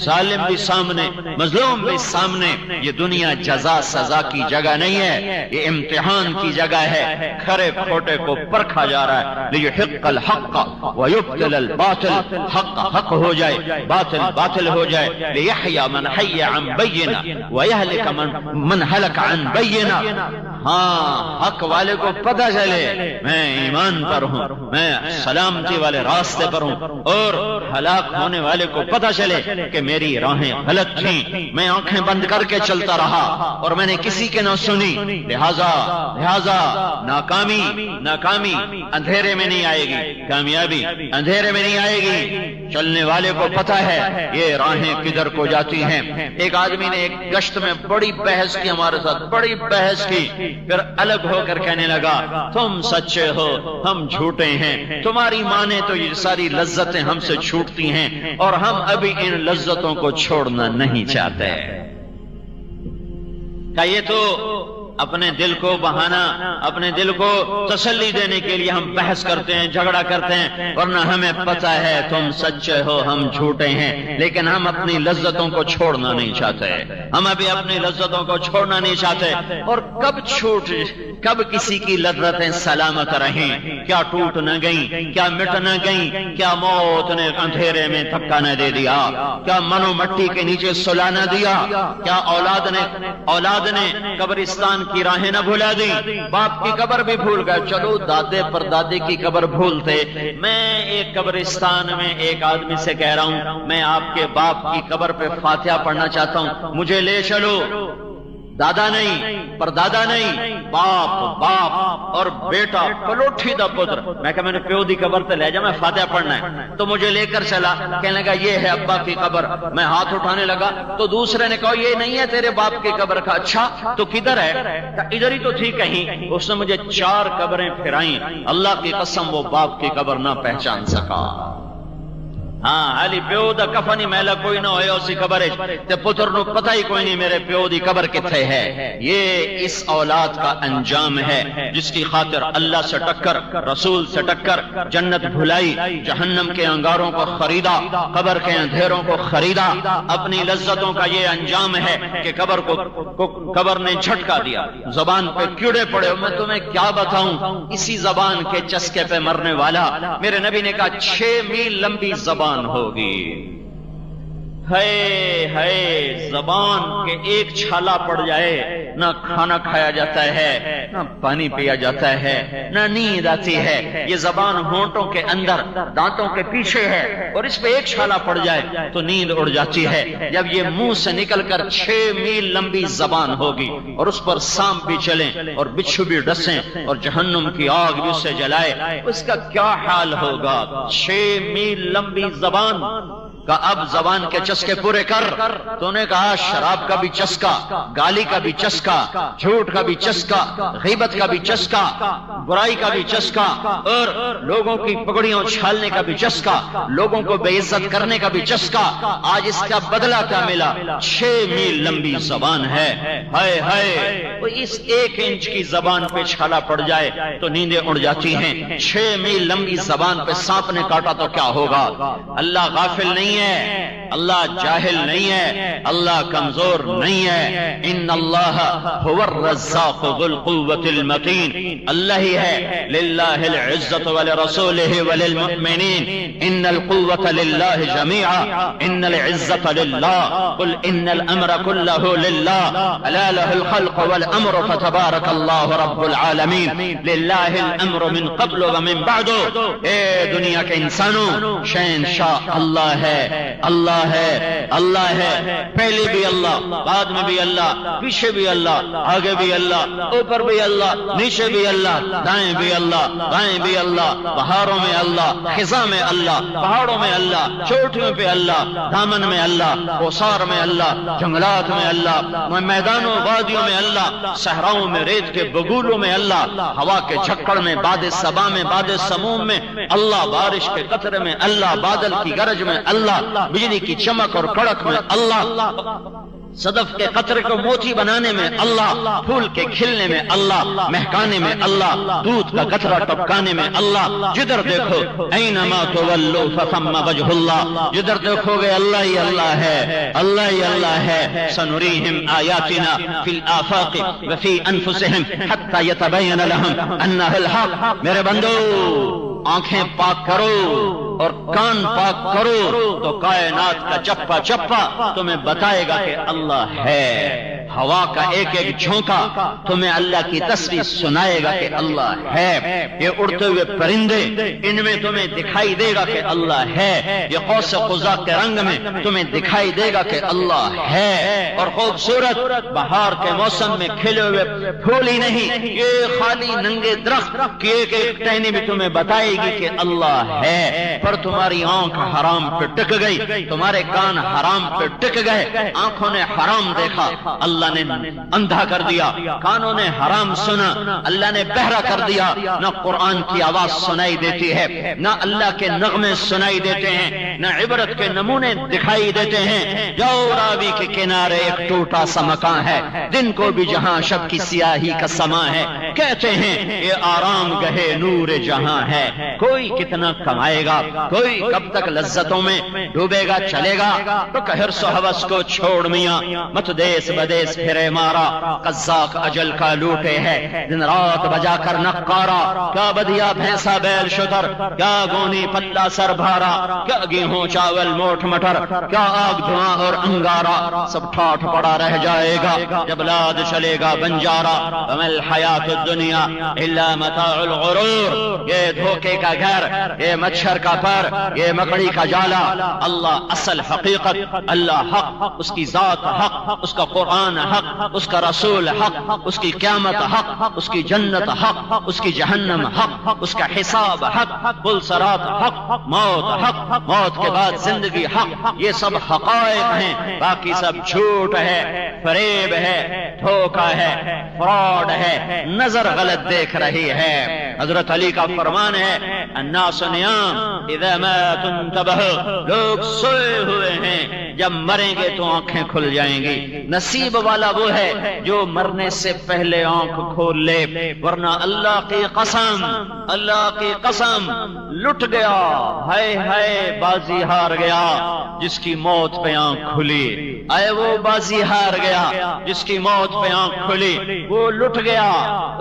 ظالم بھی سامنے، مظلوم بھی سامنے. یہ دنیا جزا سزا کی جگہ نہیں ہے، یہ امتحان کی جگہ ہے. کھرے کھوٹے کو پرکھا جا رہا ہے. لیحق الحق ویبطل الباطل، حق حق ہو جائے، باطل باطل ہو جائے. لیحیی من حی عن بینہ ویہلک من ہلک عن بینہ. ہاں، حق والے کو پتہ چلے میں ایمان پر ہوں، میں سلامتی والے راستے پر ہوں، اور ہلاک ہونے والے کو پتہ چلے کہ میری راہیں غلط تھیں، میں آنکھیں بند کر کے چلتا رہا اور میں نے کسی کے نہ سنی. لہذا ناکامی اندھیرے میں نہیں آئے گی، کامیابی اندھیرے میں نہیں آئے گی. چلنے والے کو پتہ ہے یہ راہیں کدھر کو جاتی ہیں. ایک آدمی نے ایک گشت میں بڑی بحث کی ہمارے ساتھ، بڑی بحث کی، پھر الگ ہو کر کہنے لگا تم سچے ہو، ہم جھوٹے ہیں، تمہاری مانے تو یہ ساری لذتیں ہم سے چھوٹتی ہیں اور ہم ابھی ان لذتوں کو چھوڑنا نہیں چاہتے. کہ یہ تو اپنے دل کو بہانا، اپنے دل کو تسلی دینے کے لیے ہم بحث کرتے ہیں، جھگڑا کرتے ہیں، ورنہ ہمیں پتہ ہے تم سچے ہو، ہم جھوٹے ہیں. لیکن ہم اپنی لذتوں کو چھوڑنا نہیں چاہتے، ہم ابھی اپنی لذتوں کو چھوڑنا نہیں چاہتے. اور کب کسی کی لذتیں سلامت رہیں؟ کیا ٹوٹ نہ گئیں؟ کیا مٹ نہ گئیں؟ کیا موت نے اندھیرے میں دھکا نہ دے دیا؟ کیا منو مٹی کے نیچے سلا نہ دیا؟ کیا اولاد نے قبرستان کی راہیں نہ بھولا دی؟ باپ کی قبر بھی بھول گئے، چلو دادے پر دادے کی قبر بھولتے. میں ایک قبرستان میں ایک آدمی سے کہہ رہا ہوں میں آپ کے باپ کی قبر پہ فاتحہ پڑھنا چاہتا ہوں، مجھے لے چلو. دادا نہیں، پر دادا نہیں، باپ اور بیٹا، پلوٹھی دا پتر. میں کہا میں نے پیو دی قبر تے لے جا، میں فاتحہ پڑھنا ہے. تو مجھے لے کر چلا، کہنے لگا یہ ہے ابا کی قبر. میں ہاتھ اٹھانے لگا تو دوسرے نے کہا یہ نہیں ہے تیرے باپ کی قبر. کا اچھا تو کدھر ہے؟ ادھر ہی تو تھی کہیں. اس نے مجھے 4 قبریں پھرائیں، اللہ کی قسم وہ باپ کی قبر نہ پہچان سکا. ہاں علی پیو دا کفنی میلا کوئی نہ ہوئے اسی قبر تے پتر نو پتہ ہی کوئی نہیں میرے پیو دی قبر کتھے ہے. یہ اس اولاد کا انجام ہے جس کی خاطر اللہ سے ٹکر، رسول سے ٹکر، جنت بھلائی، جہنم کے انگاروں کو خریدا، قبر کے اندھیروں کو خریدا. اپنی لذتوں کا یہ انجام ہے کہ قبر نے جھٹکا دیا، زبان پہ کیڑے پڑے. میں تمہیں کیا بتاؤں، اسی زبان کے چسکے پہ مرنے والا. میرے نبی نے کہا 6 میل لمبی زبان ہوگی. ہے زبان کے ایک چھالا پڑ جائے نہ کھانا کھایا جاتا ہے، نہ پانی پیا جاتا ہے، نہ نیند آتی ہے۔ یہ زبان ہونٹوں کے اندر دانتوں کے پیچھے ہے اور اس پہ ایک چھالا پڑ جائے تو نیند اڑ جاتی ہے۔ جب یہ منہ سے نکل کر 6 میل لمبی زبان ہوگی اور اس پر سانپ بھی چلیں اور بچھو بھی ڈسیں اور جہنم کی آگ بھی اسے جلائے، اس کا کیا حال ہوگا؟ 6 میل لمبی زبان کا اب زبان کے چسکے پورے کر۔ تو نے کہا شراب کا بھی چسکا، گالی کا بھی چسکا، جھوٹ کا بھی چسکا، غیبت کا بھی چسکا، برائی کا بھی چسکا، اور لوگوں کی پگڑیاں اچھالنے کا بھی چسکا، لوگوں کو بے عزت کرنے کا بھی چسکا۔ آج اس کا بدلہ کیا ملا؟ 6 میل لمبی زبان ہے۔ ہائے ہائے، اس 1 انچ کی زبان پہ چھالا پڑ جائے تو نیندیں اڑ جاتی ہیں۔ 6 میل لمبی زبان پہ سانپ نے کاٹا تو کیا ہوگا؟ اللہ غافل نہیں ہے، اللہ جاہل نہیں ہے، اللہ کمزور نہیں ہے۔ ان اللہ هو الرزاق ذو القوة المتین، اللہ ہی ہے۔ للہ العزت ولرسولہ وللمؤمنین، ان القوة للہ جميعا، ان العزت للہ، قل ان الامر كله للہ، الا له الخلق والامر فتبارک اللہ رب العالمین، للہ الامر من قبل ومن بعد۔ اے دنیا کے انسانوں، شہنشاہ اللہ ہے، اللہ ہے، اللہ ہے، پہلے بھی اللہ، بعد میں بھی اللہ، پیچھے بھی اللہ، آگے بھی اللہ، اوپر بھی اللہ، نیچے بھی اللہ، دائیں بھی اللہ، بائیں بھی اللہ، پہاڑوں میں اللہ، خزاں میں اللہ، پہاڑوں میں اللہ، چوٹیوں پہ اللہ، دامن میں اللہ، اوسار میں اللہ، جنگلات میں اللہ، میدانوں وادیوں میں اللہ، صحراؤں میں، ریت کے بگولوں میں اللہ، ہوا کے جھکڑ میں، باد صبا میں، باد سموم میں اللہ، بارش کے قطرے میں اللہ، بادل کی گرج میں اللہ، بجلی کی چمک اور کڑک میں اللہ، صدف کے قطرے کو موتی بنانے میں اللہ، پھول کے کھلنے میں اللہ، مہکانے میں اللہ، دودھ کا قطرہ ٹپکانے میں اللہ۔ جدھر دیکھو اینما تولوا فثم وجہ اللہ، جدھر دیکھو گے اللہ ہی اللہ ہے، اللہ ہی اللہ ہے۔ سنریہم آیاتنا فی الآفاق وفی انفسہم حتی یتبین لہم انہ الحق۔ میرے بندو، آنکھیں پاک کرو اور کان پاک کرو تو کائنات کا چپا چپا تمہیں بتائے گا کہ اللہ ہے۔ ہوا کا ایک ایک جھونکا تمہیں اللہ کی تصویر سنائے گا کہ اللہ ہے۔ یہ اڑتے ہوئے پرندے، ان میں تمہیں دکھائی دے گا کہ اللہ ہے۔ یہ قوس قزح کے رنگ میں تمہیں دکھائی دے گا کہ اللہ ہے۔ اور خوبصورت بہار کے موسم میں کھلے ہوئے پھول ہی نہیں، یہ خالی ننگے درخت کی ایک ایک ٹہنی بھی تمہیں بتائے گی کہ اللہ ہے۔ پر تمہاری آنکھ حرام پہ ٹک گئی، تمہارے کان حرام پہ ٹک گئے، آنکھوں نے حرام دیکھا، اللہ نے اندھا کر دیا، کانوں نے حرام سنا، اللہ نے بہرا کر دیا۔ نہ قرآن کی آواز سنائی دیتی ہے، نہ اللہ کے نغمے سنائی دیتے ہیں، نہ عبرت کے نمونے دکھائی دیتے ہیں۔ جاؤ راوی کے کنارے ایک ٹوٹا سا مکان ہے، دن کو بھی جہاں شب کی سیاہی کا سما ہے، کہتے ہیں یہ آرام گہے نور جہاں ہے۔ کوئی کتنا کمائے گا، کوئی کب تک لذتوں میں ڈوبے گا چلے گا، تو کہ سو ہوس کو چھوڑ میاں، مت دیس بدیس پھرے مارا، قزاق اجل کا لوٹے ہے دن رات بجا کر نقارا۔ کیا بدیا بھینسا بیل شتر، کیا گونی پلا سر بھارا، کیا گیہوں چاول موٹ مٹر، کیا آگ دھواں اور انگارا، سب ٹھاٹ پڑا رہ جائے گا جب لاد چلے گا بنجارا۔ وما الحیات الدنیا الا متاع الغرور، یہ دھوکے کا گھر، یہ مچھر کا پر، یہ مکڑی کا جالا۔ اللہ اصل حقیقت، اللہ حق، اس کی ذات حق، اس کا قرآن حق، اس کا رسول حق، اس کی قیامت حق، اس کی جنت حق، اس کی جہنم حق، اس کا حساب حق، پل صراط حق، موت حق، موت کے بعد زندگی حق۔ یہ سب حقائق ہیں، باقی سب جھوٹ ہے، فریب ہے، دھوکہ ہے، فراڈ ہے، نظر غلط دیکھ رہی ہے۔ حضرت علی کا فرمان ہے الناس نیام اذا ماتوا انتبہوا، لوگ سوئے ہوئے ہیں، جب مریں گے تو آنکھیں کھل جائیں گی۔ نصیب والا وہ ہے جو مرنے سے پہلے آنکھ کھول لے، ورنہ اللہ کی قسم، اللہ کی قسم لٹ گیا، ہائے ہائے بازی ہار گیا جس کی موت پہ آنکھ کھلی۔ اے وہ بازی ہار گیا جس کی موت پہ آنکھ کھلی، وہ لٹ گیا،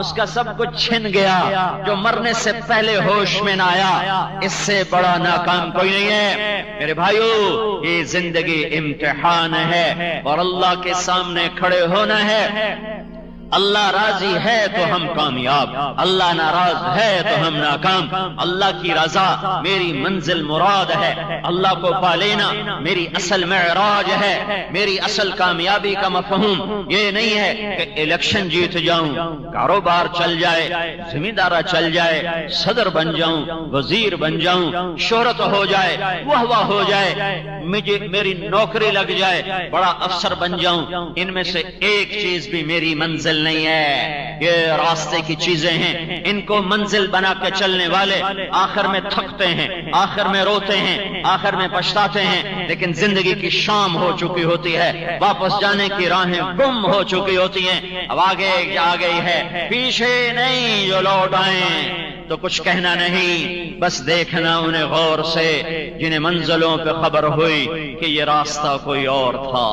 اس کا سب کچھ چھن گیا جو مرنے سے پہلے ہوش میں نہ آیا۔ اس سے بڑا ناکام کوئی نہیں ہے۔ میرے بھائیو، یہ زندگی امتحان ہے اور اللہ کے سامنے کھڑے ہونا ہے۔ اللہ راضی ہے تو ہم کامیاب، اللہ ناراض ہے تو ہم ناکام۔ اللہ کی رضا میری منزل مراد ہے، اللہ کو پا لینا میری اصل معراج ہے۔ میری اصل کامیابی کا مفہوم یہ نہیں ہے کہ الیکشن جیت جاؤں، کاروبار چل جائے، زمیندارہ چل جائے، صدر بن جاؤں، وزیر بن جاؤں، شہرت ہو جائے، واہ ہو جائے، مجھے میری نوکری لگ جائے، بڑا افسر بن جاؤں۔ ان میں سے ایک چیز بھی میری منزل نہیں ہے۔ یہ راستے کی چیزیں ہیں، ان کو منزل بنا کے چلنے والے آخر میں تھکتے ہیں، آخر میں روتے ہیں، آخر میں پچھتاتے ہیں، لیکن زندگی کی شام ہو چکی ہوتی ہے، واپس جانے کی راہیں گم ہو چکی ہوتی ہیں۔ اب آگے آ گئی ہے، پیچھے نہیں جو لوٹ آئیں تو کچھ کہنا نہیں، بس دیکھنا انہیں غور سے جنہیں منزلوں پہ خبر ہوئی کہ یہ راستہ کوئی اور تھا۔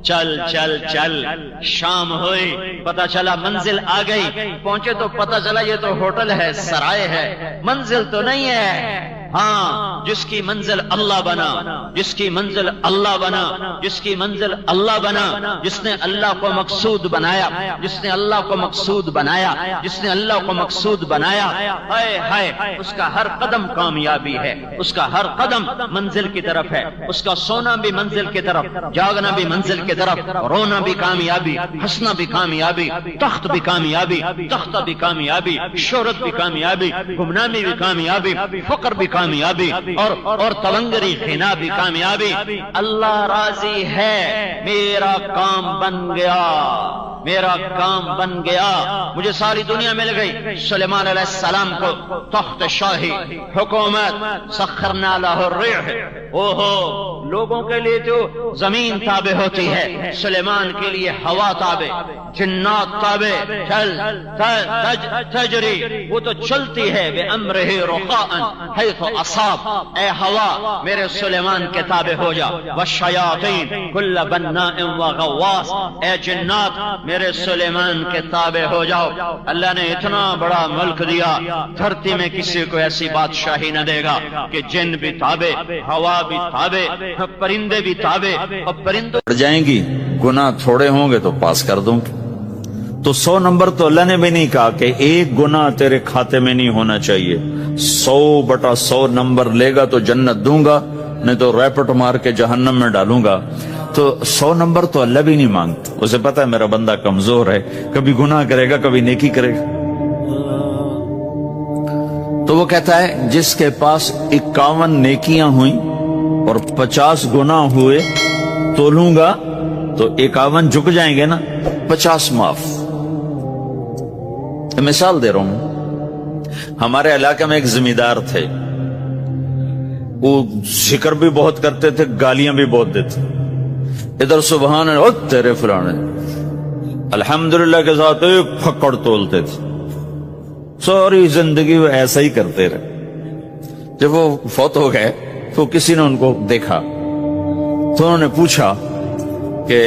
چل چل چل، شام ہوئی، پتہ چلا منزل آ گئی، پہنچے تو پتہ چلا یہ تو ہوٹل ہے، سرائے ہے، منزل تو نہیں ہے۔ ہاں، جس کی منزل اللہ بنا، جس کی منزل اللہ بنا، جس کی منزل اللہ بنا، جس نے اللہ کو مقصود بنایا، جس نے اللہ کو مقصود بنایا، جس نے اللہ کو مقصود بنایا، ہائے ہائے، اس کا ہر قدم کامیابی ہے، اس کا ہر قدم منزل کی طرف ہے، اس کا سونا بھی منزل کی طرف، جاگنا بھی منزل کی طرف، رونا بھی کامیابی، ہنسنا بھی کامیابی، تخت بھی کامیابی، تختہ بھی کامیابی، شہرت بھی کامیابی، گمنامی بھی کامیابی، فقر بھی کامیابی، اور تلنگری خنا بھی کامیابی۔ اللہ راضی ہے، میرا کام بن گیا، میرا کام بن گیا، مجھے ساری دنیا مل گئی۔ سلیمان علیہ السلام کو تخت شاہی، حکومت، سخرنا لہ الریح، اوہو، لوگوں کے لیے تو زمین تابع ہوتی ہے، سلیمان کے لیے ہوا تابع، جنات تابع، چل تجری، وہ تو چلتی ہے بِأَمْرِهِ رُخَاءً حَيْثُ أَصَابَ۔ اے ہوا میرے سلیمان کے تابع ہو جا، وَالشَّيَاطِينَ كُلَّ بَنَّاءٍ وَغَوَّاصٍ، اے جنات میرے سلیمان کے تابع ہو جاؤ۔ اللہ نے اتنا بڑا ملک دیا، دھرتی میں کسی کو ایسی بادشاہی نہ دے گا کہ جن بھی تابع، ہوا بھی تابع، پرندے بھی تابع، اور پرندوں بڑھ جائیں گی، گناہ تھوڑے ہوں گے تو پاس کر دوں گی۔ تو 100 نمبر تو اللہ نے بھی نہیں کہا کہ ایک گناہ تیرے کھاتے میں نہیں ہونا چاہیے، 100/100 نمبر لے گا تو جنت دوں گا، نہیں تو ریپٹ مار کے جہنم میں ڈالوں گا۔ تو 100 نمبر تو اللہ بھی نہیں مانگتا، اسے پتا ہے میرا بندہ کمزور ہے، کبھی گناہ کرے گا، کبھی نیکی کرے گا۔ تو وہ کہتا ہے جس کے پاس 51 نیکیاں ہوئیں اور 50 گناہ ہوئے تو لوں گا، تو 51 جھک جائیں گے نا، 50 معاف۔ مثال دے رہا ہوں، ہمارے علاقے میں ایک زمیندار تھے، وہ ذکر بھی بہت کرتے تھے، گالیاں بھی بہت دیتے، ادھر سبحان اللہ تیرے فلانے، الحمدللہ کے ساتھ ایک پھکڑ تولتے تھے، ساری زندگی وہ ایسا ہی کرتے رہے۔ جب وہ فوت ہو گئے تو کسی نے ان کو دیکھا تو انہوں نے پوچھا کہ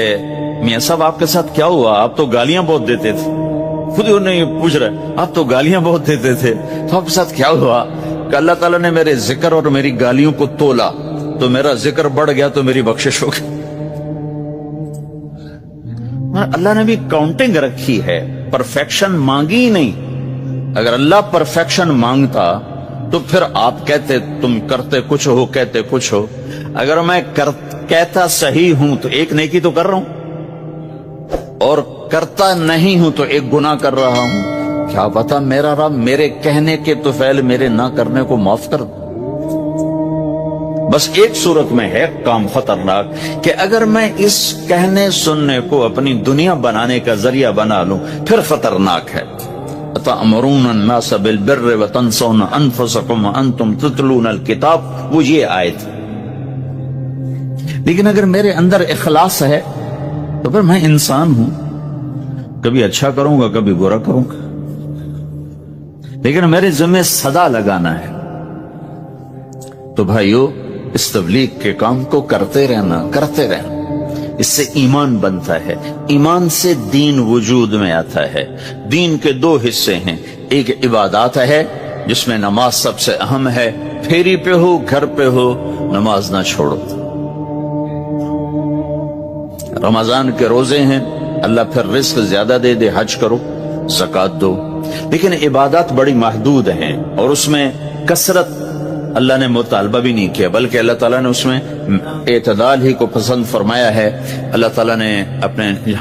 میاں صاحب آپ کے ساتھ کیا ہوا، آپ تو گالیاں بہت دیتے تھے۔ خود انہوں نے یہ پوچھ رہے، آپ تو گالیاں بہت دیتے تھے، تو آپ کے ساتھ کیا ہوا؟ کہ اللہ تعالیٰ نے میرے ذکر اور میری گالیوں کو تولا، تو میرا ذکر بڑھ گیا تو میری بخشش ہو گئی۔ اللہ نے بھی کاؤنٹنگ رکھی ہے، پرفیکشن مانگی ہی نہیں۔ اگر اللہ پرفیکشن مانگتا تو پھر آپ کہتے تم کرتے کچھ ہو، کہتے کچھ ہو۔ اگر میں کہتا صحیح ہوں تو ایک نیکی تو کر رہا ہوں، اور کرتا نہیں ہوں تو ایک گناہ کر رہا ہوں۔ کیا پتا میرا رب میرے کہنے کے تو فعل میرے نہ کرنے کو معاف کر دے۔ بس ایک صورت میں ہے کام خطرناک، کہ اگر میں اس کہنے سننے کو اپنی دنیا بنانے کا ذریعہ بنا لوں پھر خطرناک ہے۔ تَأْمُرُونَ النَّاسَ بِالْبِرِّ وَتَنْسَوْنَ أَنفُسَكُمْ وَأَنْتُمْ تُتْلُونَ الْكِتَابَ، وہ یہ آیت۔ لیکن اگر میرے اندر اخلاص ہے تو پھر میں انسان ہوں، کبھی اچھا کروں گا کبھی برا کروں گا، لیکن میرے ذمہ صدا لگانا ہے۔ تو بھائیو، اس تبلیغ کے کام کو کرتے رہنا، کرتے رہنا، اس سے ایمان بنتا ہے، ایمان سے دین وجود میں آتا ہے۔ دین کے 2 حصے ہیں، ایک عبادات ہے جس میں نماز سب سے اہم ہے، پھیری پہ ہو گھر پہ ہو نماز نہ چھوڑو۔ رمضان کے روزے ہیں، اللہ پھر رزق زیادہ دے دے، حج کرو، زکات دو. لیکن عبادات بڑی محدود ہیں اور اس میں کثرت اللہ نے مطالبہ بھی نہیں کیا، بلکہ اللہ تعالیٰ نے اس میں اعتدال ہی کو پسند فرمایا ہے. اللہ تعالیٰ نے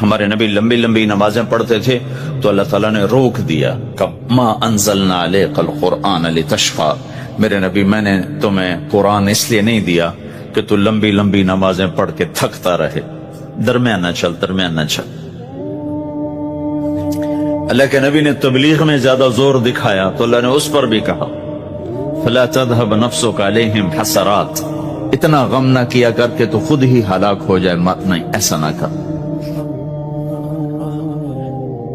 ہمارے نبی لمبی لمبی نمازیں پڑھتے تھے تو اللہ تعالیٰ نے روک دیا، ما انزلنا علیک القرآن لتشقی، میرے نبی میں نے تمہیں قرآن اس لیے نہیں دیا کہ تو لمبی لمبی نمازیں پڑھ کے تھکتا رہے، درمیان نہ چل، درمیان نہ چل. اللہ کے نبی نے تبلیغ میں زیادہ زور دکھایا تو اللہ نے اس پر بھی کہا فلا تذهب نفسك عليهم حسرات، اتنا غم نہ کیا کر کے تو خود ہی ہلاک ہو جائے، مت نہیں، ایسا نہ کر.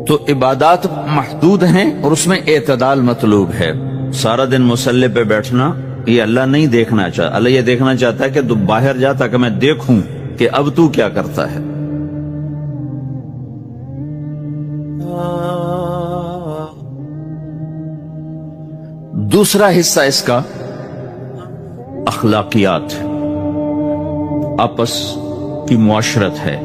تو عبادات محدود ہیں اور اس میں اعتدال مطلوب ہے. سارا دن مصلی پہ بیٹھنا یہ اللہ نہیں دیکھنا چاہتا. اللہ یہ دیکھنا چاہتا ہے کہ تو باہر جا تاکہ میں دیکھوں کہ اب تو کیا کرتا ہے. دوسرا حصہ اس کا اخلاقیات، آپس کی معاشرت ہے.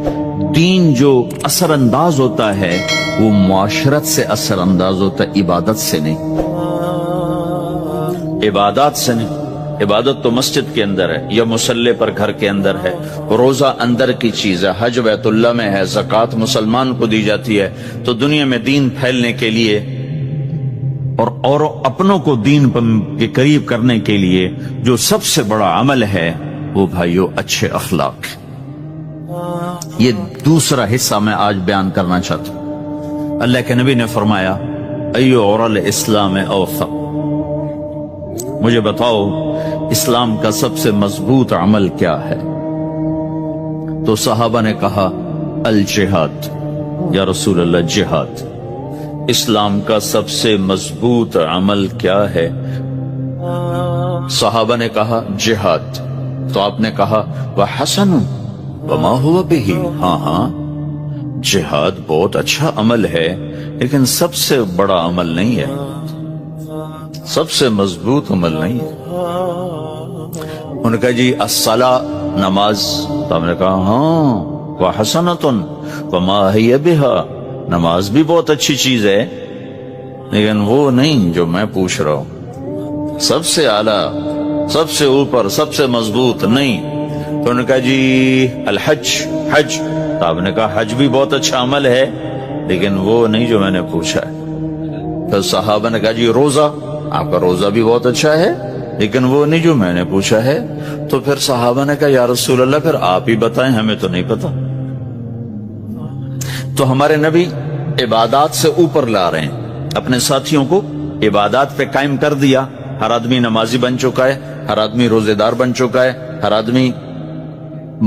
دین جو اثر انداز ہوتا ہے وہ معاشرت سے اثر انداز ہوتا ہے، عبادت سے نہیں، عبادات سے نہیں. عبادت تو مسجد کے اندر ہے یا مصلی پر گھر کے اندر ہے، روزہ اندر کی چیز ہے، حج بیت اللہ میں ہے، زکوٰۃ مسلمان کو دی جاتی ہے. تو دنیا میں دین پھیلنے کے لیے اور اپنوں کو دین کے قریب کرنے کے لیے جو سب سے بڑا عمل ہے وہ بھائیو اچھے اخلاق. یہ دوسرا حصہ میں آج بیان کرنا چاہتا ہوں. اللہ کے نبی نے فرمایا ایو عرل اسلام اوثق، مجھے بتاؤ اسلام کا سب سے مضبوط عمل کیا ہے؟ تو صحابہ نے کہا الجہاد، یا رسول اللہ جہاد. اسلام کا سب سے مضبوط عمل کیا ہے؟ صحابہ نے کہا جہاد. تو آپ نے کہا وحسن وما هو به، ہاں ہاں جہاد بہت اچھا عمل ہے لیکن سب سے بڑا عمل نہیں ہے، سب سے مضبوط عمل نہیں ہے. انہوں نے کہا جی الصلاۃ، نماز. تو ہم نے کہا ہاں وحسنۃ وما هي بها، نماز بھی بہت اچھی چیز ہے لیکن وہ نہیں جو میں پوچھ رہا ہوں، سب سے اعلیٰ، سب سے اوپر، سب سے مضبوط نہیں. تو انہوں نے کہا جی الحج، حج. تو آپ نے کہا حج بھی بہت اچھا عمل ہے لیکن وہ نہیں جو میں نے پوچھا ہے. تو صحابہ نے کہا جی روزہ، آپ کا روزہ بھی بہت اچھا ہے لیکن وہ نہیں جو میں نے پوچھا ہے. تو پھر صحابہ نے کہا یا رسول اللہ پھر آپ ہی بتائیں، ہمیں تو نہیں پتا. تو ہمارے نبی عبادات سے اوپر لا رہے ہیں، اپنے ساتھیوں کو عبادات پہ قائم کر دیا. ہر آدمی نمازی بن چکا ہے، ہر آدمی روزے دار بن چکا ہے، ہر آدمی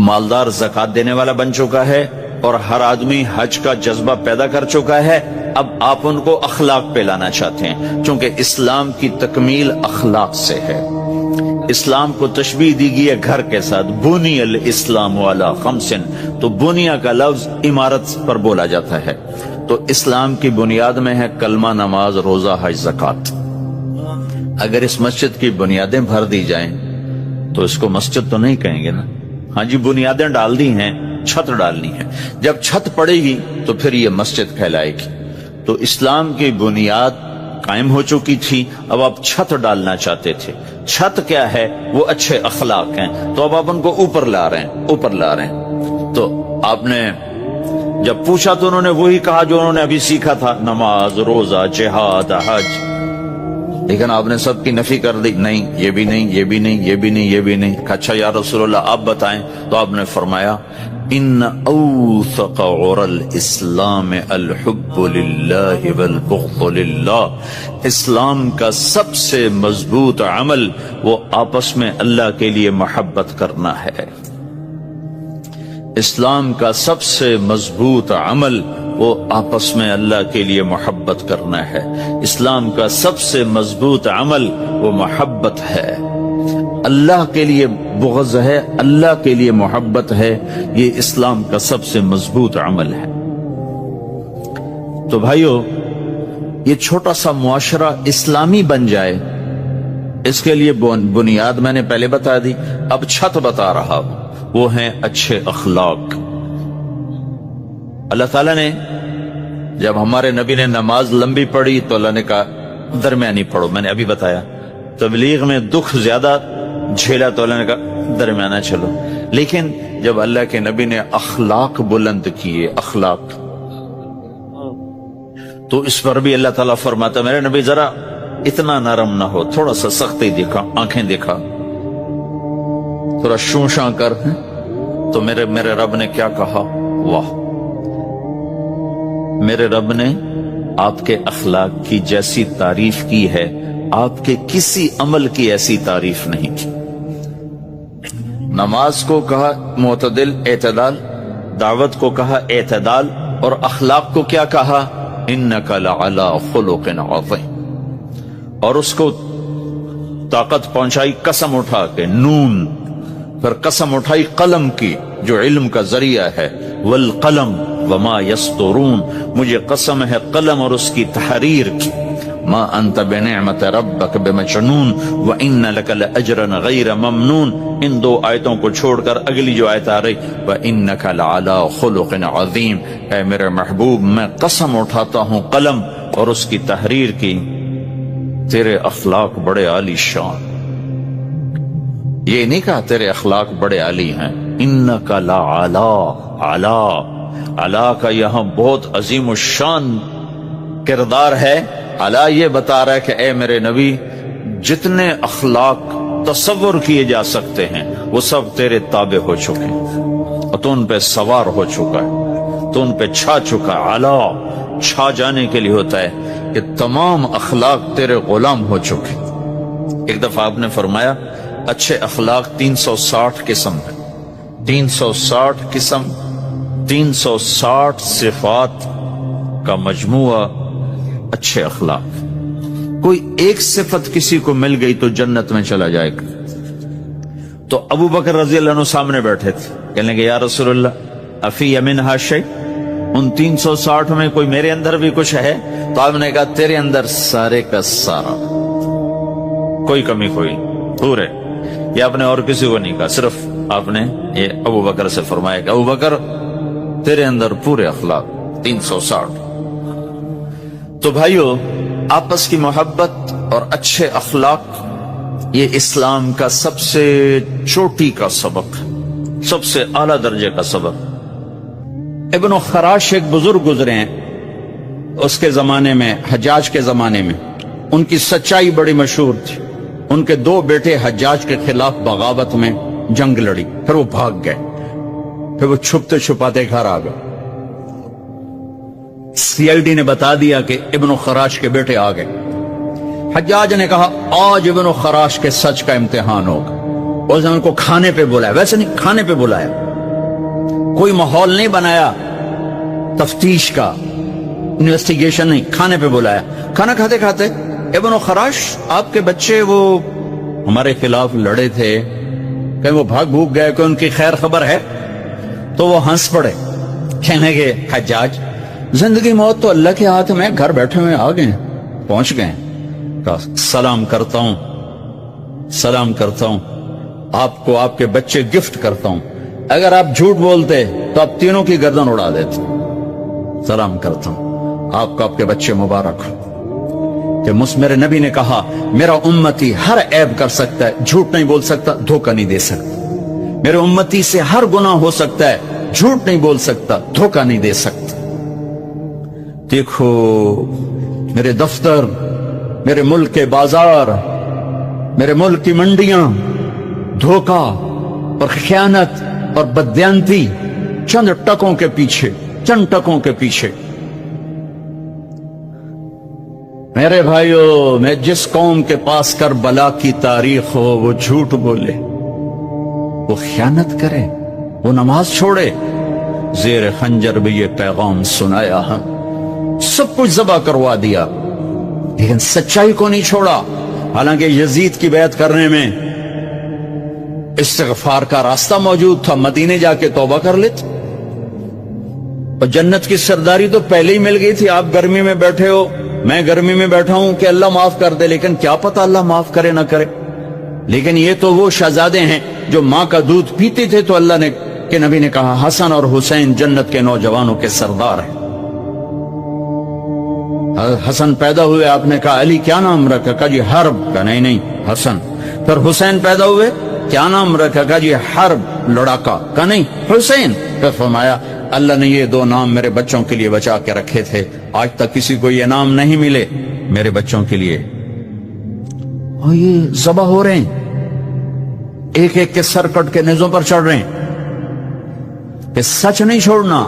مالدار زکات دینے والا بن چکا ہے اور ہر آدمی حج کا جذبہ پیدا کر چکا ہے. اب آپ ان کو اخلاق پہ لانا چاہتے ہیں چونکہ اسلام کی تکمیل اخلاق سے ہے. اسلام کو تشبیہ دی گئی ہے گھر کے ساتھ، بنی الاسلام علی خمس. تو بنیا کا لفظ عمارت پر بولا جاتا ہے. تو اسلام کی بنیاد میں ہے کلمہ، نماز، روزہ، حج، زکات. اگر اس مسجد کی بنیادیں بھر دی جائیں تو اس کو مسجد تو نہیں کہیں گے نا. ہاں جی بنیادیں ڈال دی ہیں، چھت ڈالنی ہے. جب چھت پڑے گی تو پھر یہ مسجد کہلائے گی. تو اسلام کی بنیاد قائم ہو چکی تھی، اب آپ چھت ڈالنا چاہتے تھے. چھت کیا ہے؟ وہ اچھے اخلاق ہیں. تو اب آپ ان کو اوپر لا رہے ہیں، اوپر لا رہے ہیں. تو آپ نے جب پوچھا تو انہوں نے وہی کہا جو انہوں نے ابھی سیکھا تھا، نماز، روزہ، جہاد، حج. لیکن آپ نے سب کی نفی کر دی، نہیں یہ بھی نہیں، یہ بھی نہیں، یہ بھی نہیں، یہ بھی نہیں. اچھا یا رسول اللہ آپ بتائیں. تو آپ نے فرمایا ان اوثق عرى الاسلام الحب للہ والبغض للہ. اسلام کا سب سے مضبوط عمل وہ آپس میں اللہ کے لیے محبت کرنا ہے. اسلام کا سب سے مضبوط عمل وہ آپس میں اللہ کے لیے محبت کرنا ہے. اسلام کا سب سے مضبوط عمل وہ محبت ہے. اللہ کے لیے بغض ہے، اللہ کے لیے محبت ہے. یہ اسلام کا سب سے مضبوط عمل ہے. تو بھائیو یہ چھوٹا سا معاشرہ اسلامی بن جائے، اس کے لیے بنیاد میں نے پہلے بتا دی، اب چھت بتا رہا ہوں، وہ ہیں اچھے اخلاق. اللہ تعالیٰ نے جب ہمارے نبی نے نماز لمبی پڑھی تو اللہ نے کہا درمیانی پڑھو. میں نے ابھی بتایا تبلیغ میں دکھ زیادہ جھیلا تو اللہ نے کہا درمیانہ چلو. لیکن جب اللہ کے نبی نے اخلاق بلند کیے، اخلاق، تو اس پر بھی اللہ تعالیٰ فرماتا میرے نبی ذرا اتنا نرم نہ ہو، تھوڑا سا سختی دکھا، آنکھیں دکھا، تھوڑا شوشاں کر. تو میرے رب نے کیا کہا؟ واہ، میرے رب نے آپ کے اخلاق کی جیسی تعریف کی ہے آپ کے کسی عمل کی ایسی تعریف نہیں کی. نماز کو کہا معتدل، اعتدال، دعوت کو کہا اعتدال، اور اخلاق کو کیا کہا؟ انک لعلی خلق عظیم. اور اس کو طاقت پہنچائی قسم اٹھا کے، نون. پھر قسم اٹھائی قلم کی جو علم کا ذریعہ ہے، والقلم وما یسطرون، مجھے قسم ہے قلم اور اس کی تحریر کی. ما انت بنعمت ربک بمجنون وان لک لاجرا غیر ممنون. ان دو آیتوں کو چھوڑ کر اگلی جو آیت آ رہی وانک لعلی خلق عظیم، اے میرے محبوب میں قسم اٹھاتا ہوں قلم اور اس کی تحریر کی، تیرے اخلاق بڑے عالی شان. یہ نہیں کہا تیرے اخلاق بڑے عالی ہیں. انک لعلی، علا، علا کا یہاں بہت عظیم الشان کردار ہے. علا یہ بتا رہا ہے کہ اے میرے نبی جتنے اخلاق تصور کیے جا سکتے ہیں وہ سب تیرے تابع ہو چکے ہیں، اور تو ان پہ سوار ہو چکا ہے، تو ان پہ چھا چکا ہے. علا چھا جانے کے لیے ہوتا ہے کہ تمام اخلاق تیرے غلام ہو چکے. ایک دفعہ آپ نے فرمایا اچھے اخلاق 360 قسم ہیں، 360 قسم، 360 صفات کا مجموعہ اچھے اخلاق. کوئی ایک صفت کسی کو مل گئی تو جنت میں چلا جائے گا. تو ابو بکر رضی اللہ عنہ سامنے بیٹھے تھے، کہنے لگے یا رسول اللہ افی منھا شیء، ان 360 میں کوئی میرے اندر بھی کچھ ہے؟ تو آپ نے کہا تیرے اندر سارے کا سارا، کوئی کمی کوئی پورے. یہ آپ نے اور کسی کو نہیں کہا، صرف آپ نے یہ ابو بکر سے فرمایا کہ ابو بکر تیرے اندر پورے اخلاق 360. تو بھائیو، آپس کی محبت اور اچھے اخلاق یہ اسلام کا سب سے چوٹی کا سبق، سب سے اعلیٰ درجے کا سبق. ابن خراش ایک بزرگ گزرے ہیں اس کے زمانے میں، حجاج کے زمانے میں. ان کی سچائی بڑی مشہور تھی. ان کے 2 بیٹے حجاج کے خلاف بغاوت میں جنگ لڑی، پھر وہ بھاگ گئے، پھر وہ چھپتے چھپاتے گھر آ گئے. CID نے بتا دیا کہ ابن خراش کے بیٹے آ گئے. حجاج نے کہا آج ابن خراش کے سچ کا امتحان ہوگا. اس نے ان کو کھانے پہ بلایا، ویسے نہیں، کھانے پہ بلایا، کوئی ماحول نہیں بنایا تفتیش کا، انویسٹیگیشن نہیں، کھانے پہ بلایا. کھانا کھاتے کھاتے ابن خراش آپ کے بچے وہ ہمارے خلاف لڑے تھے، کہ وہ بھاگ بھوگ گئے، کہ ان کی خیر خبر ہے؟ تو وہ ہنس پڑے، کہنے لگے حجاج زندگی موت تو اللہ کے ہاتھ میں، گھر بیٹھے ہوئے آ گئے، پہنچ گئے. سلام کرتا ہوں، سلام کرتا ہوں، آپ کو آپ کے بچے گفٹ کرتا ہوں، اگر آپ جھوٹ بولتے تو آپ تینوں کی گردن اڑا دیتے. سلام کرتا ہوں، آپ کو آپ کے بچے مبارک ہو. کہ میرے نبی نے کہا میرا امتی ہر عیب کر سکتا ہے، جھوٹ نہیں بول سکتا، دھوکہ نہیں دے سکتا. میرے امتی سے ہر گناہ ہو سکتا ہے، جھوٹ نہیں بول سکتا، دھوکہ نہیں دے سکتا. دیکھو میرے دفتر، میرے ملک کے بازار، میرے ملک کی منڈیاں، دھوکہ اور خیانت اور بددیانتی چند ٹکوں کے پیچھے، چند ٹکوں کے پیچھے. میرے بھائیو، میں جس قوم کے پاس کربلا کی تاریخ ہو وہ جھوٹ بولے، وہ خیانت کرے، وہ نماز چھوڑے، زیر خنجر بھی یہ پیغام سنایا ہم، سب کچھ ذبح کروا دیا، لیکن سچائی کو نہیں چھوڑا. حالانکہ یزید کی بیعت کرنے میں استغفار کا راستہ موجود تھا، مدینے جا کے توبہ کر لیتے، اور جنت کی سرداری تو پہلے ہی مل گئی تھی. آپ گرمی میں بیٹھے ہو، میں گرمی میں بیٹھا ہوں کہ اللہ معاف کر دے، لیکن کیا پتہ اللہ معاف کرے نہ کرے. لیکن یہ تو وہ شہزادے ہیں جو ماں کا دودھ پیتے تھے تو اللہ نے کہ نبی نے کہا حسن اور حسین جنت کے نوجوانوں کے سردار ہیں. حسن پیدا ہوئے, آپ نے کہا علی کیا نام رکھا؟ کہا جی حرب. کہا نہیں حسن. پھر حسین پیدا ہوئے, کیا نام رکھا؟ کہا جی حرب لڑاکا. کہا نہیں حسین. پھر فرمایا اللہ نے یہ 2 نام میرے بچوں کے لیے بچا کے رکھے تھے, آج تک کسی کو یہ نام نہیں ملے میرے بچوں کے لیے. اور یہ ذبح ہو رہے ہیں, ایک ایک کے سر کٹ کے نیزوں پر چڑھ رہے ہیں کہ سچ نہیں چھوڑنا,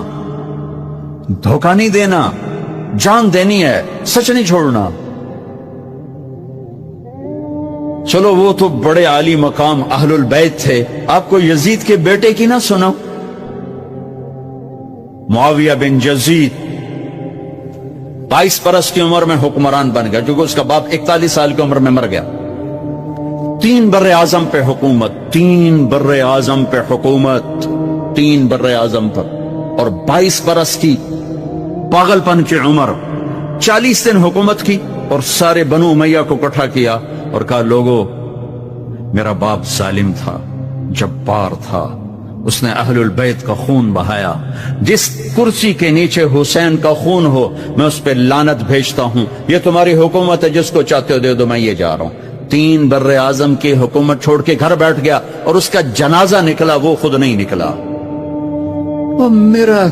دھوکہ نہیں دینا, جان دینی ہے, سچ نہیں چھوڑنا. چلو وہ تو بڑے عالی مقام اہل البیت تھے, آپ کو یزید کے بیٹے کی نہ سنو, معاویہ بن یزید 22 برس کی عمر میں حکمران بن گیا, کیونکہ اس کا باپ 41 سال کی عمر میں مر گیا. 3 بر اعظم پہ حکومت, 3 بر اعظم پہ حکومت, 3 بر اعظم پر, اور 22 برس کی پاگل پن کی عمر, 40 دن حکومت کی, اور سارے بنو امیہ کو اکٹھا کیا اور کہا لوگو میرا باپ ظالم تھا, جبار تھا, اس نے اہل البیت کا خون بہایا, جس کرسی کے نیچے حسین کا خون ہو میں اس پہ لعنت بھیجتا ہوں, یہ تمہاری حکومت ہے, جس کو چاہتے ہو دے دو, میں یہ جا رہا ہوں. 3 بر اعظم کی حکومت چھوڑ کے گھر بیٹھ گیا, اور اس کا جنازہ نکلا, وہ خود نہیں نکلا. وہ میرا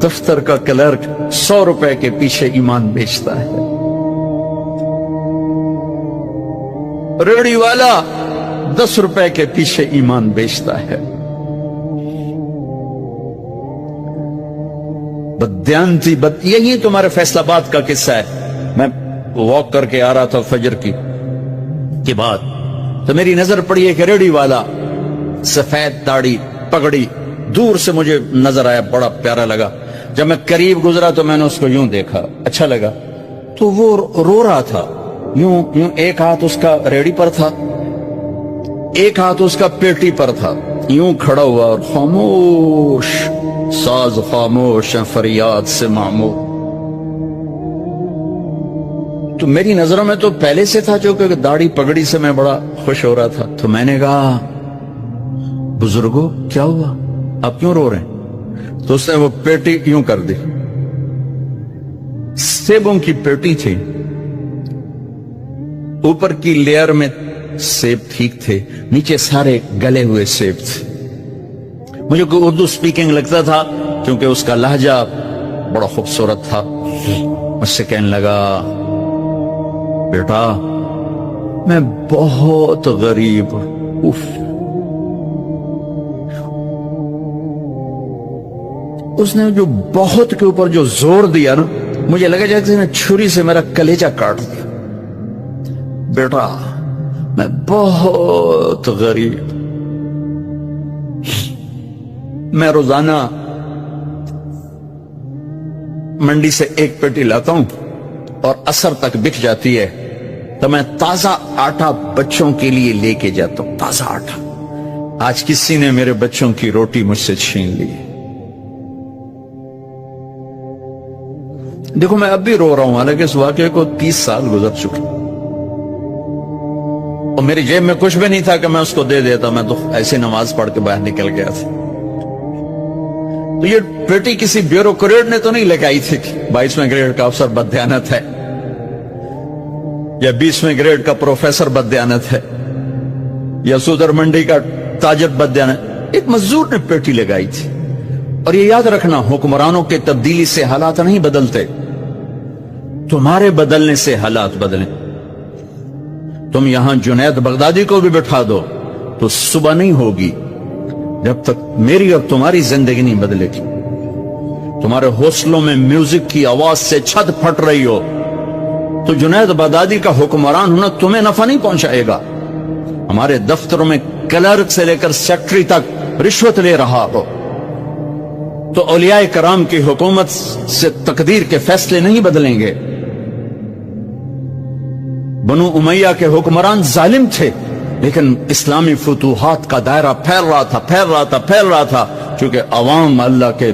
دفتر کا کلرک 100 روپے کے پیچھے ایمان بیچتا ہے, ریڑھی والا 10 روپے کے پیچھے ایمان بیچتا ہے. بدیانتی یہی تمہارے فیصل آباد کا قصہ ہے. میں واک کر کے آ رہا تھا فجر کی بعد, تو میری نظر پڑی ہے کہ ریڑھی والا, سفید داڑھی پگڑی, دور سے مجھے نظر آیا, بڑا پیارا لگا. جب میں قریب گزرا تو میں نے اس کو یوں دیکھا, اچھا لگا, تو وہ رو رہا تھا, یوں ایک ہاتھ اس کا ریڑھی پر تھا, ایک ہاتھ اس کا پیٹی پر تھا, یوں کھڑا ہوا اور خاموش, ساز خاموش ہیں فریاد سے معمور. تو میری نظروں میں تو پہلے سے تھا, جو کہ داڑھی پگڑی سے میں بڑا خوش ہو رہا تھا. تو میں نے کہا بزرگو کیا ہوا, آپ کیوں رو رہے ہیں؟ تو اس نے وہ پیٹی یوں کر دی, سیبوں کی پیٹی تھی, اوپر کی لیئر میں سیب ٹھیک تھے, نیچے سارے گلے ہوئے سیب تھے. مجھے کوئی اردو سپیکنگ لگتا تھا, کیونکہ اس کا لہجہ بڑا خوبصورت تھا. مجھ سے کہنے لگا بیٹا میں بہت غریب, اس نے جو بہت کے اوپر جو زور دیا نا, مجھے لگا جیسے نے چھری سے میرا کلیجہ کاٹ دیا. بیٹا میں بہت غریب, میں روزانہ منڈی سے 1 پیٹی لاتا ہوں اور عصر تک بک جاتی ہے, تو میں تازہ آٹا بچوں کے لیے لے کے جاتا ہوں, تازہ آٹا. آج کسی نے میرے بچوں کی روٹی مجھ سے چھین لی. دیکھو میں اب بھی رو رہا ہوں, حالانکہ اس واقعے کو 30 سال گزر چکے, اور میری جیب میں کچھ بھی نہیں تھا کہ میں اس کو دے دیتا, میں تو ایسی نماز پڑھ کے باہر نکل گیا تھا. تو یہ پیٹی کسی بیوروکریٹ نے تو نہیں لے کے آئی تھی کہ 22ویں گریڈ کا افسر بددیانت ہے, یا 20ویں گریڈ کا پروفیسر بددیانت ہے, یا صدر منڈی کا تاجر بددیانت. ایک مزدور نے پیٹی لگائی تھی. اور یہ یاد رکھنا, حکمرانوں کے تبدیلی سے حالات نہیں بدلتے, تمہارے بدلنے سے حالات بدلیں. تم یہاں جنید بغدادی کو بھی بٹھا دو تو صبح نہیں ہوگی جب تک میری اور تمہاری زندگی نہیں بدلے گی. تمہارے حوصلوں میں میوزک کی آواز سے چھت پھٹ رہی ہو تو جنید بغدادی کا حکمران ہونا تمہیں نفع نہیں پہنچائے گا. ہمارے دفتروں میں کلرک سے لے کر سیکٹری تک رشوت لے رہا ہو تو اولیاء کرام کی حکومت سے تقدیر کے فیصلے نہیں بدلیں گے. بنو امیہ کے حکمران ظالم تھے, لیکن اسلامی فتوحات کا دائرہ پھیل رہا تھا, چونکہ عوام اللہ کے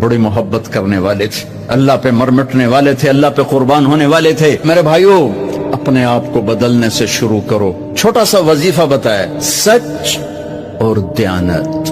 بڑی محبت کرنے والے تھے, اللہ پہ مرمٹنے والے تھے, اللہ پہ قربان ہونے والے تھے. میرے بھائیو, اپنے آپ کو بدلنے سے شروع کرو. چھوٹا سا وظیفہ بتایا, سچ اور دیانت.